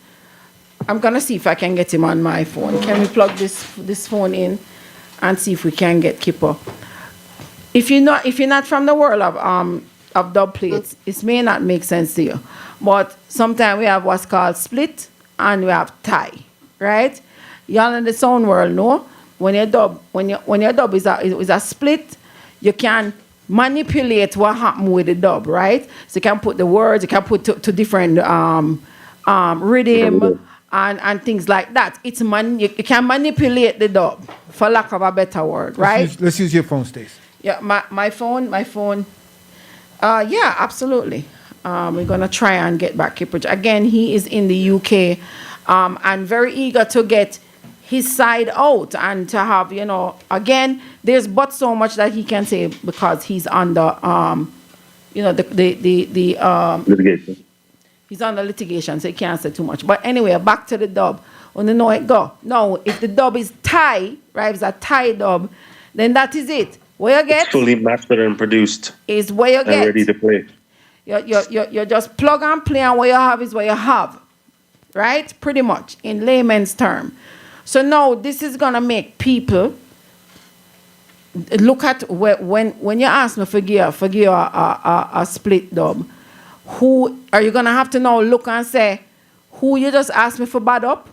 I'm gonna see if I can get him on my phone. Can we plug this phone in and see if we can get Kipper? If you're not from the world of dub plates, it may not make sense to you. But sometimes we have what's called split and we have tie, right? Y'all in the sound world know when your dub is a split, you can manipulate what happened with the dub, right? So you can put the words, you can put to different rhythm and things like that. You can manipulate the dub, for lack of a better word, right? Let's use your phone, Stace. Yeah, my phone. Yeah, absolutely. We're gonna try and get back Kippridge. Again, he is in the UK, and very eager to get his side out and to have, again, there's but so much that he can say because he's under, Litigation. He's under litigation, so he can't say too much. But anyway, back to the dub. When you know it go. Now, if the dub is Thai, right, it's a Thai dub, then that is it. Where you get? It's fully mastered and produced. Is where you and get. ready to play. You just plug and play, and what you have is what you have, right? Pretty much, in layman's term. So now this is gonna make people look at when you ask me for a split dub, who are you gonna have to now look and say, who you just asked me for bad up?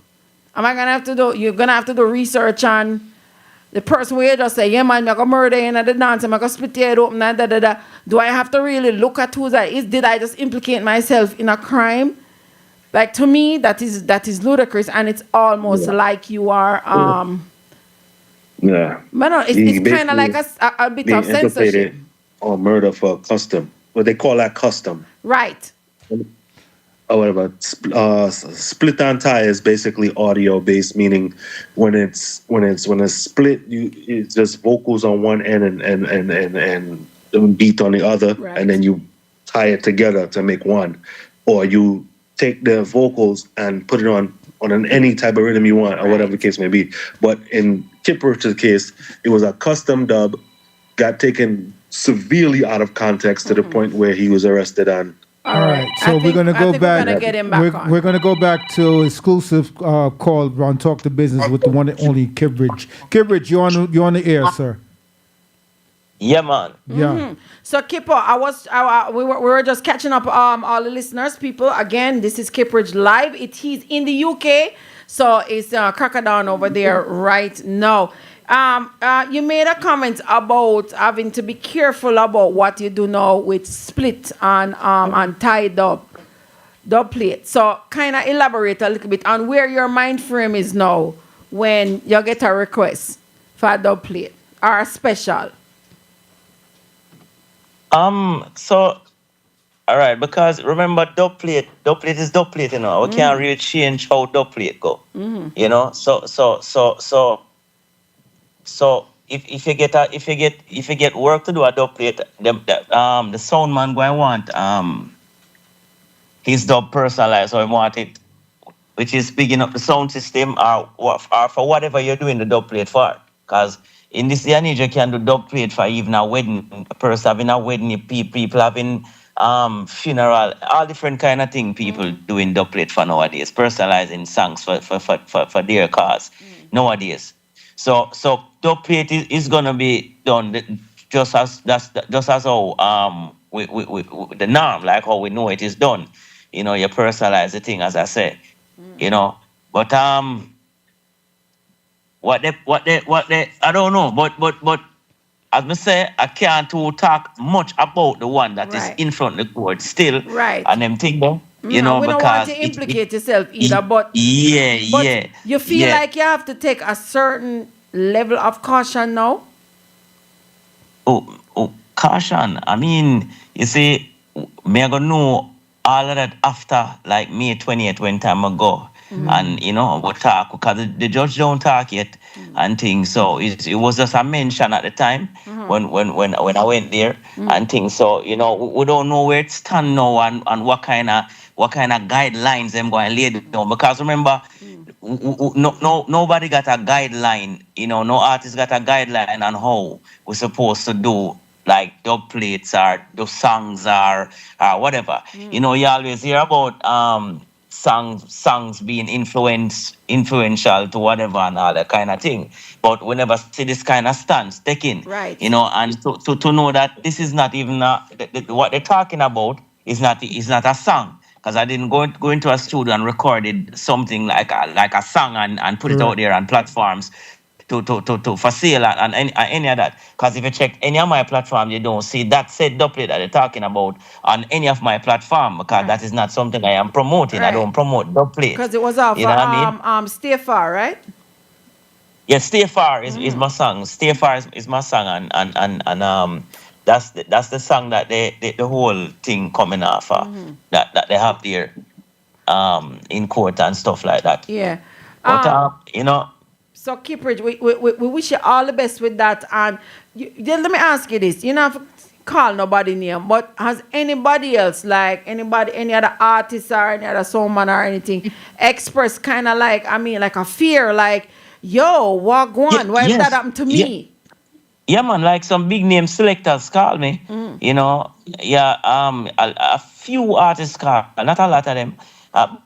Am I gonna have to do? You're gonna have to do research on the person where you just say, yeah man, I'm gonna murder in the dance, I'm gonna split your head open, da. Do I have to really look at who that is? Did I just implicate myself in a crime? Like, to me, that is ludicrous, and it's almost like you are Yeah. Man, it's kind of like a bit of censorship. Or murder for custom. What they call that custom. Right. Or whatever. Split and tie is basically audio based, meaning when it's split, it's just vocals on one end and beat on the other, right. And then you tie it together to make one, or you take the vocals and put it on any type of rhythm you want, or whatever the case may be. But in Kippridge's case, it was a custom dub, got taken severely out of context to the point where he was arrested on. All right, so we're going to go back. We're going to go back to exclusive call on Talk the Business with the one and only Kippridge. Kippridge, you're on the air, sir. Yeah, man. Yeah. So Kipper, we were just catching up all the listeners, people. Again, this is Kippridge live. He's in the UK, so it's cracking over there right now. You made a comment about having to be careful about what you do now with split and tie dub plate. So kind of elaborate a little bit on where your mind frame is now when you get a request for a dub plate or a special. So, all right, because remember, dub plate is dub plate, We can't really change how dub plate go, So if you get work to do a dub plate, the sound man going want his dub personalized, so he want it, which is picking up the sound system or for whatever you're doing the dub plate for, because. In this day and age, you can do dub plate for even a wedding. A person having a wedding, people having funeral, all different kind of thing people doing dubplate for nowadays, personalizing songs for their cause nowadays. So dubplate is gonna be done just as how the norm, like how we know it is done. You know, you personalize the thing, as I say. You know, but what they I don't know, but as I say, I can't to talk much about the one that is in front of the court still. Right. And them thing though, you know, we don't want because to implicate yourself either, but yeah. You feel like you have to take a certain level of caution now? Oh, caution. I mean, you see, me I gonna know all of that after like May 20th when time ago. And you know, we talk because the judge don't talk yet and things. So it was just a mention at the time when I went there and things. So, you know, we don't know where it stand now and what kind of guidelines them going to lay down. Because remember, nobody got a guideline, you know, no artist got a guideline on how we're supposed to do like dub plates or the songs or whatever. You know, you always hear about songs being influential to whatever and all that kind of thing. But we never see this kind of stance taken. Right. You know, and to know that this is not even what they're talking about is not a song. Because I didn't go into a studio and recorded something like a song and put it out there on platforms to for sale and any of that. Because if you check any of my platforms, you don't see that said doublet that they're talking about on any of my platform, because that is not something I am promoting. I don't promote doublet. Because it was off Stay Far, right? Yeah, Stay Far is my song. Stay Far is my song, and that's the song that the whole thing coming off that they have there in court and stuff like that. Yeah. But you know. So, Kipridge, we wish you all the best with that. And let me ask you this. You don't have to call nobody name, but has anybody else, like any other artist or any other songman or anything, express kind of like, like a fear, like, yo, what go on? Why did that happen to me? Yeah, man, like some big name selectors call me. You know, a few artists call, not a lot of them.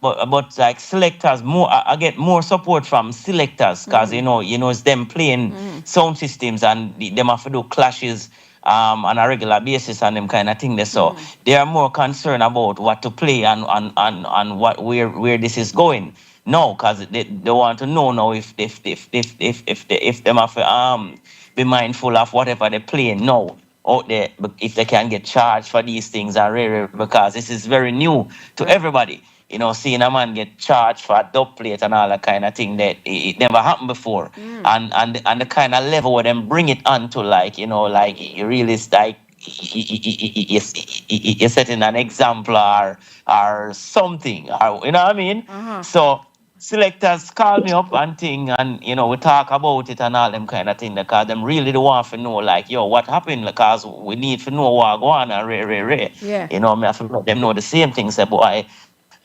But like selectors, more I get more support from selectors because you know it's them playing sound systems and them have to do clashes on a regular basis and them kind of thing. So they are more concerned about what to play and what where this is going. No, because they want to know now if them have to be mindful of whatever they're playing now out there, if they can get charged for these things are rare, because this is very new to everybody. You know, seeing a man get charged for a dub plate and all that kind of thing, that it never happened before. And the kind of level where them bring it on to, like, you know, like you really like you're setting an example or something, or, you know what I mean? So selectors call me up and thing, and you know, we talk about it and all them kind of thing, because them really do want to know, like, yo, what happened, because we need to know what go on and rare. Yeah. You know, me have to let them know the same thing. Say, boy,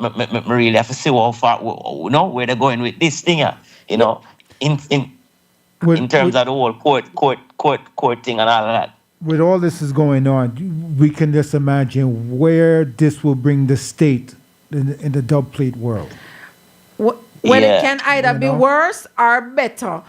me really have to see how far, you know, where they're going with this thing, you know, in terms of the whole court thing and all of that. With all this is going on, we can just imagine where this will bring the state in the dub plate world. When it can either be worse or better,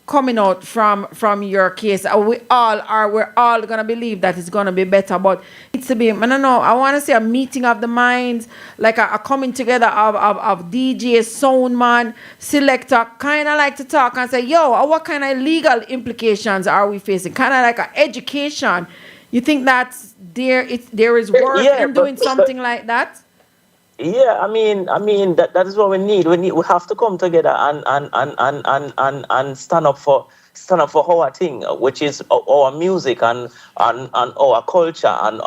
coming out from your case, we're all gonna believe that it's gonna be better, but it's to be, I don't know, I want to say a meeting of the minds, like a coming together of DJ, soundman, selector, kind of like to talk and say, yo, what kind of legal implications are we facing? Kind of like an education. You think that there is worth in doing something like that? Yeah, I mean that is what we need. We have to come together and stand up for our thing, which is our music and our culture and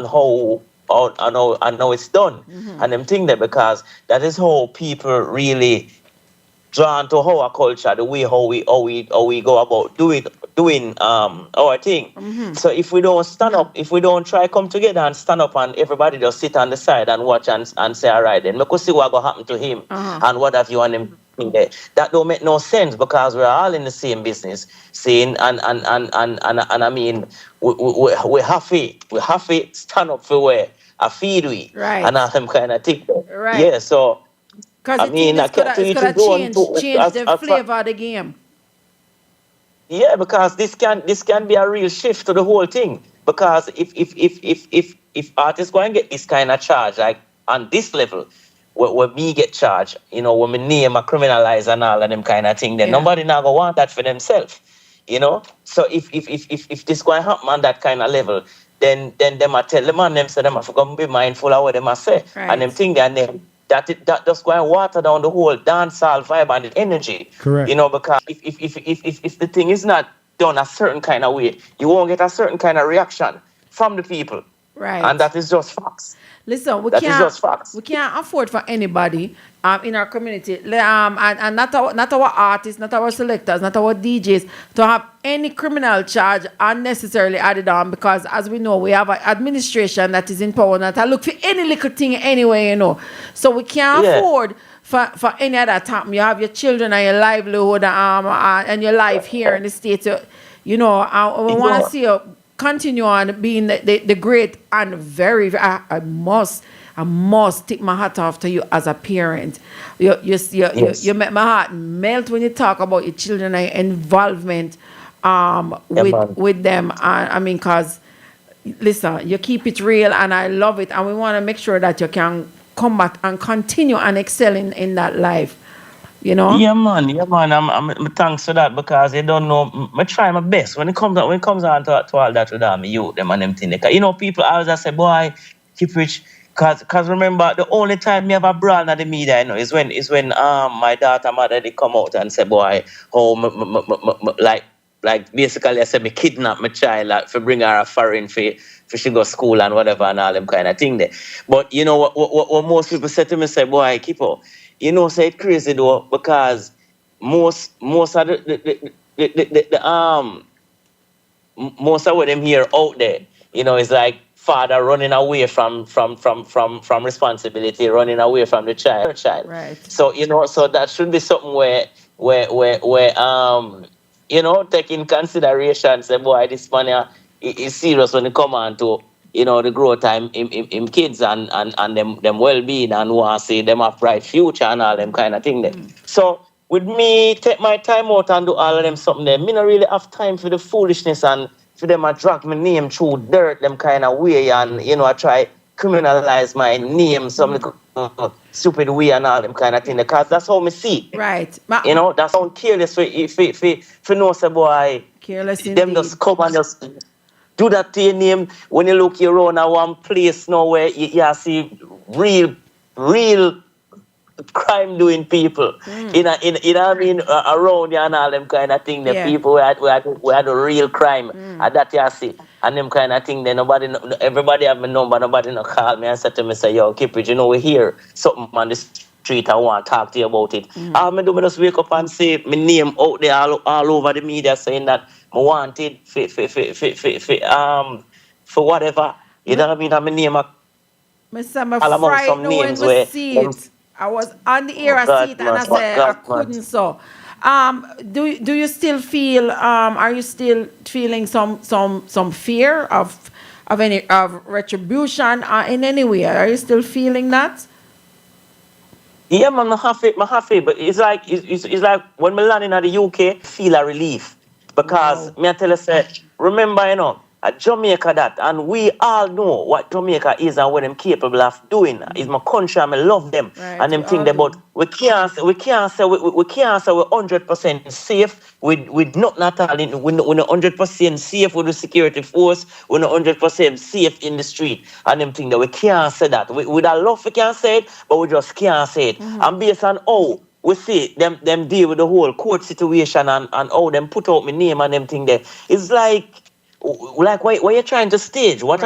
how it's done. And them thing there, because that is how people really drawn to our culture, the way how we go about doing our thing. So if we don't stand up, if we don't try come together and stand up, and everybody just sit on the side and watch and say, all right, then we could see what going to happen to him and what have you, and them thing there. That don't make no sense because we're all in the same business, saying and I mean we have to stand up for where I feed we Right. and all them kind of thing. Right. Yeah, so Because I mean, I can't it's gonna change the as flavor of the game. yeah, because this can be a real shift to the whole thing. Because if artists go and get this kind of charge, like on this level, where me get charged, you know, when my name are criminalized and all of them kind of thing, then nobody now go want that for themselves. You know? So if this going to happen on that kind of level, then them I tell them and them say them have to be mindful of what them I say. Right. And them think that just going to water down the whole dancehall vibe and the energy. Correct. You know, because if the thing is not done a certain kind of way, you won't get a certain kind of reaction from the people. Right. And that is just facts. Listen, we That is just facts. can't afford for anybody in our community, and not our artists, not our selectors, not our DJs to have any criminal charge unnecessarily added on, because as we know, we have an administration that is in power that look for any little thing anyway, you know. So we can't afford for any of that to happen. You have your children and your livelihood and your life here in the States. You know, we want to see you continue on being the great and very, I must tip my hat off to you as a parent. You make my heart melt when you talk about your children and your involvement with them. I mean, because, listen, you keep it real and I love it. And we want to make sure that you can come back and continue and excel in that life. You know? Yeah, man. I'm thanks for that because you don't know. I try my best when it comes on to all that with me youth them and them thing. You know, people always say, boy, keep rich. Cause remember the only time me have a brand at the media, you know, is when my daughter mother they come out and say, boy, like basically I said me kidnap my child like, for bring her a foreign for she go school and whatever and all them kind of thing there. But you know what most people say to me, say, boy, keep up. You know, say it's crazy though, because most of most of what them here out there, you know, is like father running away from responsibility, running away from the child. Right. So you know, so that should be something where you know, take in consideration, say, boy, this man is serious when it come on to, you know, the growth time in kids and them well-being and want to see them have bright future and all them kind of thing there. So with me take my time out and do all of them something there, me not really have time for the foolishness and for them to drag my name through dirt them kind of way and, you know, I try criminalize my name some stupid way and all them kind of thing because that's how me see. Right. You know, that sound careless for no say boy. Careless them indeed. just come and just do that to your name when you look around at one place now where you see real crime doing people. You know what I mean, around you and all them kind of thing. The people we had the real crime and that you see. And them kind of thing, then everybody have my number, nobody no call me and say to me, say, yo, keep it, you know, we're here. Something on the street, I want to talk to you about it. All I do is just wake up and say my name out there all over the media saying that I wanted for whatever. You know what I mean? I'm name I'm frightened when we see it. I was on the air, I see it, and I said I couldn't. So, do you still feel? Are you still feeling some fear of retribution in any way? Are you still feeling that? Yeah, man, I'm happy, but it's like when I land in the UK, feel a relief because me I tell you, say, remember, you know, at Jamaica that, and we all know what Jamaica is and what I'm capable of doing. It's my country and I love them. Right, and them think about we can't say we're 100% safe with nothing at all. We're not 100% safe with the security force. We're not 100% safe in the street. And them think that we can't say that. With our love we can't say it, but we just can't say it. And based on how we see them deal with the whole court situation and how them put out my name and them thing there, it's like what you're trying to stage, what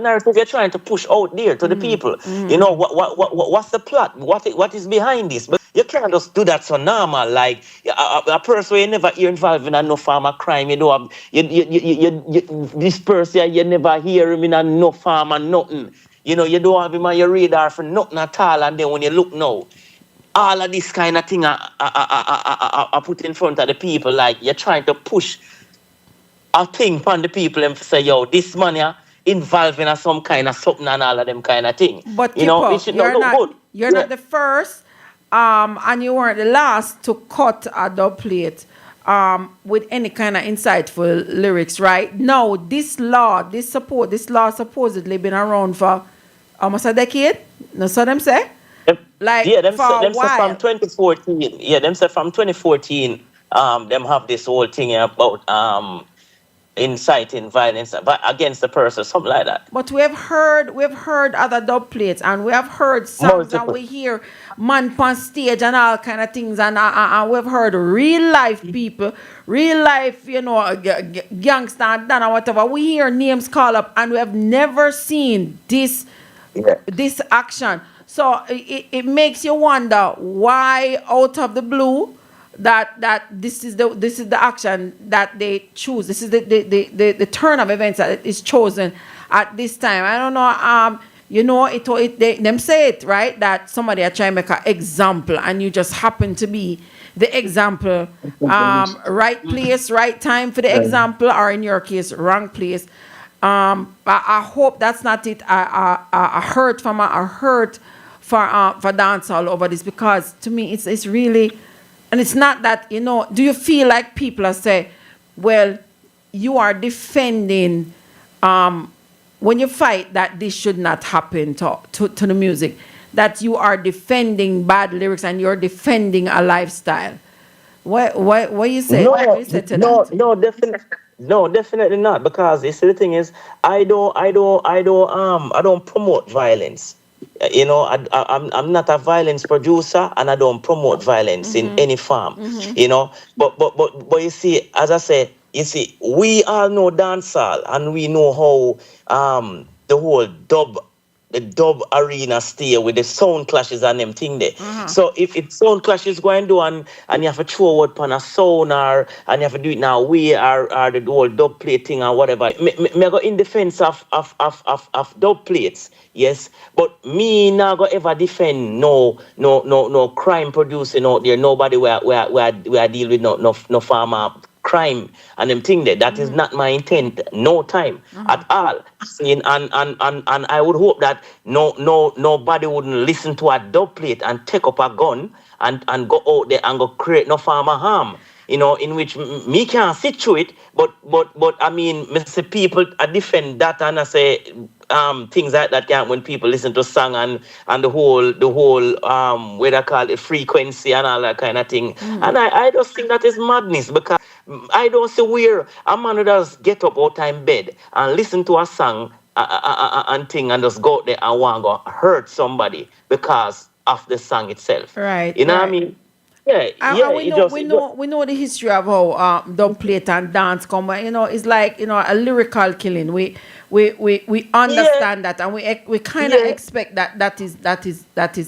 narrative you're trying to push out there to the people. You know, what's the plot, what is behind this? But you can't just do that so normal, like a person you never hear involved in no form of crime. You know, this person you never hear him in no form of nothing. You know, you don't have him on your radar for nothing at all, and then when you look now, all of this kind of thing I put in front of the people, like you're trying to push a thing upon the people and say, yo, this money involving some kind of something and all of them kind of thing. But you know, Kippo, it should not look good. You're not the first, and you weren't the last to cut a dub plate with any kind of insightful lyrics, right? Now, this law supposedly been around for almost a decade. That's what them say? Like, yeah, them for a say while. from 2014. Yeah, them say from 2014, them have this whole thing about inciting violence against the person, something like that. But we've heard other dub plates, and we have heard songs, and we hear man on stage and all kind of things, and we've heard real life people, real life, you know, gangster and done or whatever. We hear names call up, and we have never seen this action. So it makes you wonder why, out of the blue, that this is the action that they choose. This is the turn of events that is chosen at this time. I don't know. You know, them say it right that somebody are trying to make an example, and you just happen to be the example. Right place, right time for the example, or in your case, wrong place. I hope that's not it. I heard for dancehall over this, because to me it's really. And it's not that, you know, do you feel like people are saying, well, you are defending, when you fight that this should not happen to the music, that you are defending bad lyrics and you're defending a lifestyle? What you say? What you say to that? No, definitely not. Because you see, the thing is, I don't promote violence. You know, I'm not a violence producer, and I don't promote violence in any form. You know, but you see, as I say, you see, we all know dancehall, and we know how the whole dub arena stay with the sound clashes and them thing there. So if sound clashes going do and you have to throw out on a sound, and you have to do it now we are the whole dub plate thing or whatever. Me go in defense of dub plates, yes, but me not go ever defend no crime producing out there. Nobody where deal with no farmer crime and them thing there. That is not my intent. No time at all. And I would hope that nobody wouldn't listen to a dub plate and take up a gun and go out there and go create no farmer harm. You know, in which me can't sit through it, but I mean, me say people I defend that, and I say things like that can't when people listen to song and the whole what I call it, frequency and all that kind of thing. And I just think that is madness, because I don't see where a man who does get up out of bed and listen to a song and thing and just go out there and want to go hurt somebody because of the song itself. Right. You know what I mean? Yeah, we know the history of how dub plate and dance come. You know, it's like, you know, a lyrical killing. We understand that, and we kind of expect that is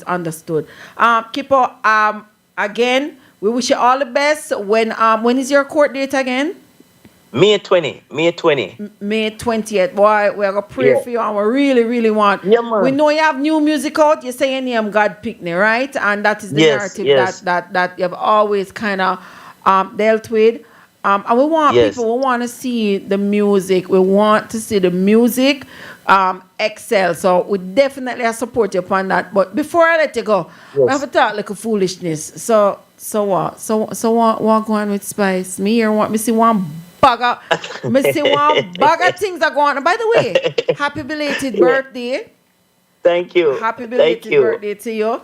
understood. Kippo, again, we wish you all the best. When is your court date again? May 20th. May 20th. Boy, we're going to pray for you, and we really, really want. Yeah, man. We know you have new music out. You say your name, God Pickney, right? And that is the narrative that you've always kind of dealt with. And we want people, we want to see the music. We want to see the music excel. So we definitely support you upon that. But before I let you go, we have to talk like a foolishness. So what? So what go on with Spice? Me here want me see one bag of things are going on. By the way, happy belated birthday. Thank you. Happy belated birthday to you.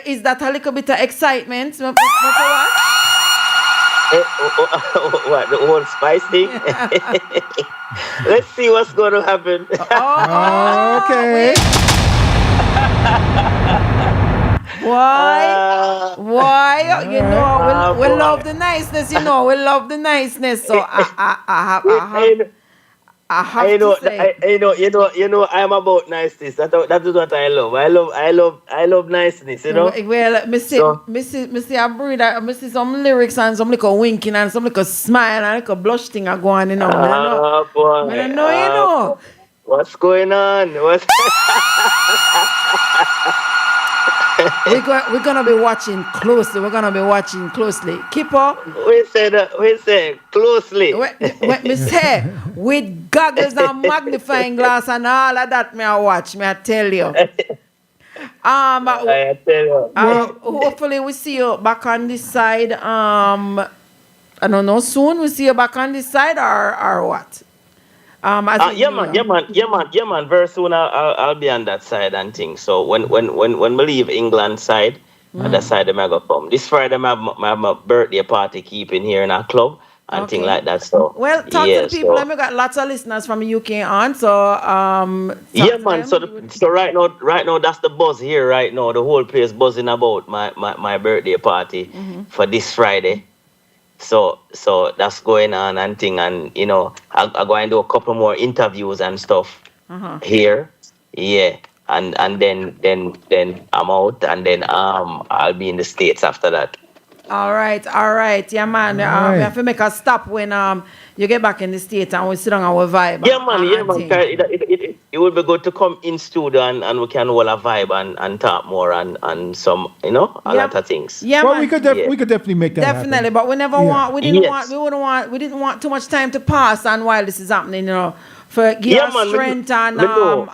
Is that a little bit of excitement? What? What, the whole Spice thing? Let's see what's going to happen. Okay. Why? You know, we love the niceness. You know, we love the niceness. So I have to say. You know, I'm about niceness. That is what I love. I love niceness. You know. Well, me see a breeder. Me see some lyrics and some little winking and some little smile and little blush thing are going. You know. Boy. I know. You know. What's going on? We're gonna be watching closely. Keep up. We say closely. What me say? With goggles and magnifying glass and all of that, me I watch. Me I tell you. I tell you. Hopefully we see you back on this side. I don't know, soon we see you back on this side or what? Yeah, man. Very soon I'll be on that side and things. So when we leave England side, on that side I'm gonna come. This Friday I have my birthday party keeping here in our club and things like that. So well, talk to the people. We got lots of listeners from the UK on. So yeah, man. So right now that's the buzz here. Right now the whole place buzzing about my birthday party for this Friday. So that's going on and thing, and you know I'm going to do a couple more interviews and stuff here, yeah, and then I'm out, and then I'll be in the States after that. All right, yeah, man. We have to make a stop when you get back in the States and we sit down and we vibe. Yeah, man. It would be good to come in studio and we can all a vibe and talk more and some, you know, a lot of things. Yeah, well, man. we could definitely make that definitely, happen. but we never we didn't want too much time to pass and while this is happening, you know. For give us strength I know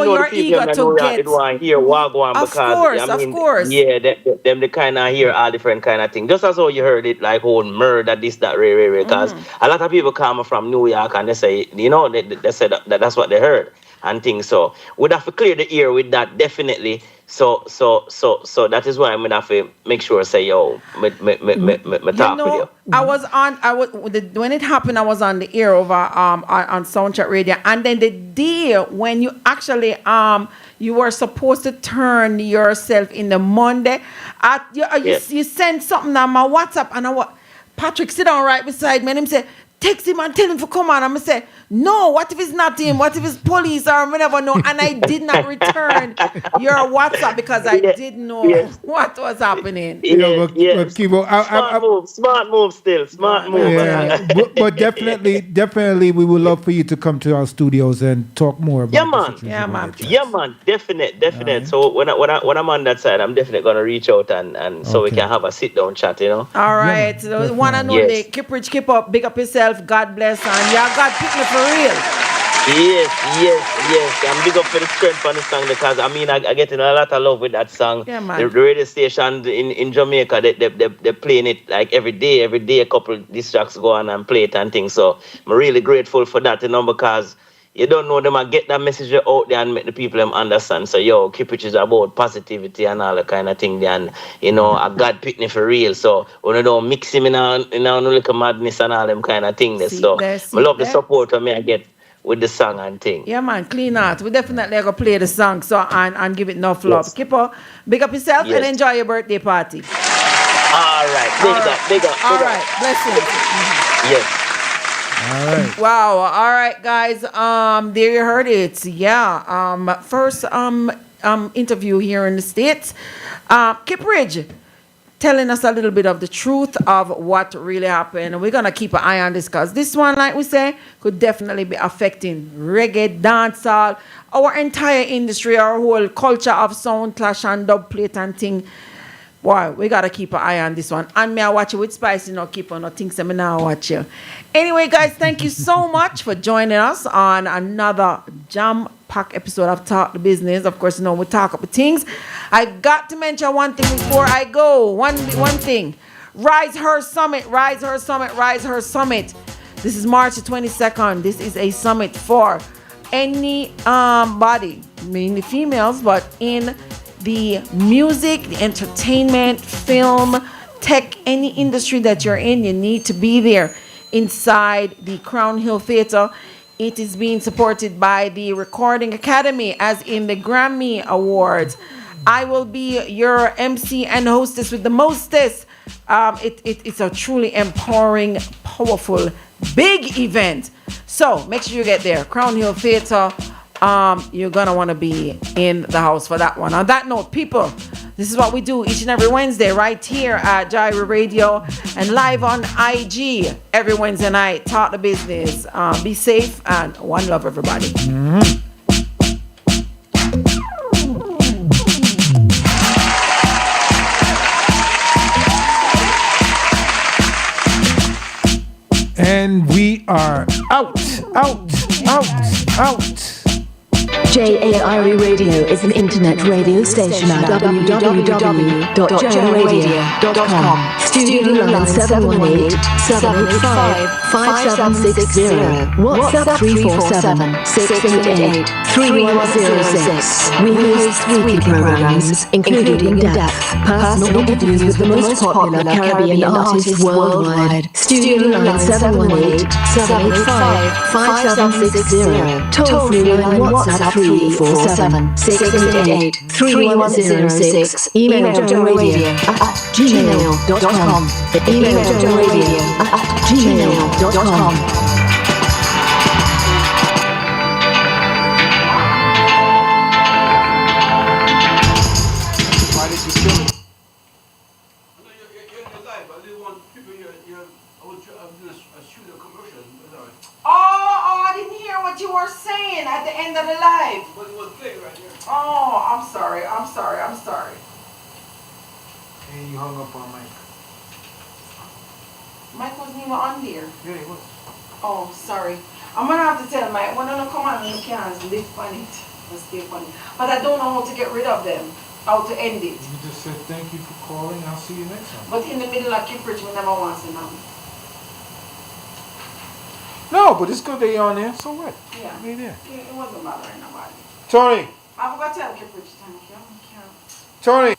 you're eager to get. Hear Wagwan because of course. Yeah, them the kind of hear all different kind of things. Just as how you heard it, like whole murder, this, that, rare. Because a lot of people come from New York and they say, you know, they say that's what they heard and things. So we'd have to clear the ear with that definitely. So that is why I'm gonna have to make sure say yo, me talk with you. When it happened, I was on the air over on Soundchat Radio, and then the day when you actually you were supposed to turn yourself in the Monday, you sent something on my WhatsApp, and Patrick sit down right beside me, and him say, text him and tell him to come on. I'm going to say, no, what if it's not him? What if it's police or we never know? And I did not return your WhatsApp because I didn't know what was happening. Smart move still. Smart move. Yeah. but definitely we would love for you to come to our studios and talk more about it. Yeah, man. Definite. So when I'm on that side, I'm definitely going to reach out and so we can have a sit-down chat, you know? All right. So one and only, keep rich, keep up, big up yourself. God bless, and yeah, God pick me for real. Yes. I'm big up for the strength on the song because I mean I get in a lot of love with that song. Yeah, man. The radio station in Jamaica, they're playing it like every day. A couple of these tracks go on and play it and things. So I'm really grateful for that, you know, because you don't know them and get that message out there and make the people them understand. So yo, keep it is about positivity and all that kind of thing. And you know, a God pick me for real. So when you don't mix him in a little madness and all them kind of things. So I love the support for me I get with the song and thing. Yeah, man, clean out. We definitely gonna play the song and give it enough love. Yes. Keep up, big up yourself and enjoy your birthday party. All right, big up. All right, blessings. Yes. All right. Wow. All right, guys. There you heard it. Yeah. First interview here in the States. Kip Ridge telling us a little bit of the truth of what really happened. We're gonna keep an eye on this because this one, like we say, could definitely be affecting reggae, dancehall, our entire industry, our whole culture of sound clash and dub plate and thing. Boy, we gotta keep an eye on this one. And me I watch it with Spicy, no keep on no things that me now watch you. Anyway, guys, thank you so much for joining us on another jam-packed episode of Talk the Business. Of course, you know we talk about things. I got to mention one thing before I go. One thing. Rise Her Summit. This is March the 22nd. This is a summit for any body, mainly females, but in the music, the entertainment, film, tech, any industry that you're in, you need to be there inside the Crown Hill Theatre. It is being supported by the Recording Academy, as in the Grammy Awards. I will be your MC and hostess with the mostest. It's a truly empowering, powerful, big event. So make sure you get there. Crown Hill Theatre. You're gonna want to be in the house for that one. On that note, people, this is what we do each and every Wednesday right here at JAIRiE Radio and live on IG every Wednesday night. Talk the business. Be safe and one love, everybody. And we are out. JAIRE Radio is an internet radio station at www.jairadio.com. Studio line 718-785-5760. WhatsApp 347-688-3106. We host weekly programs, including in-depth, personal interviews with the most popular Caribbean artists worldwide. Studio line 718-785-5760. Toll-free line WhatsApp 347-688-3106. Email JAIRiE@gmail.com. Email JAIRiE@gmail.com. Oh, I didn't hear what you were saying at the end of the live. But it was playing right here. Oh, I'm sorry. And you hung up on Mike. Mike wasn't even on there. Yeah, he was. Oh, sorry. I'm gonna have to tell Mike, when I come on and can't live on it. Let's stay funny. But I don't know how to get rid of them. How to end it. You just said thank you for calling. I'll see you next time. But in the middle of Kippridge, we never want to know. No, but it's good they on there. So what? Yeah. They there. It wasn't bothering nobody. Tony. I forgot to tell Kippridge, thank you. Tony.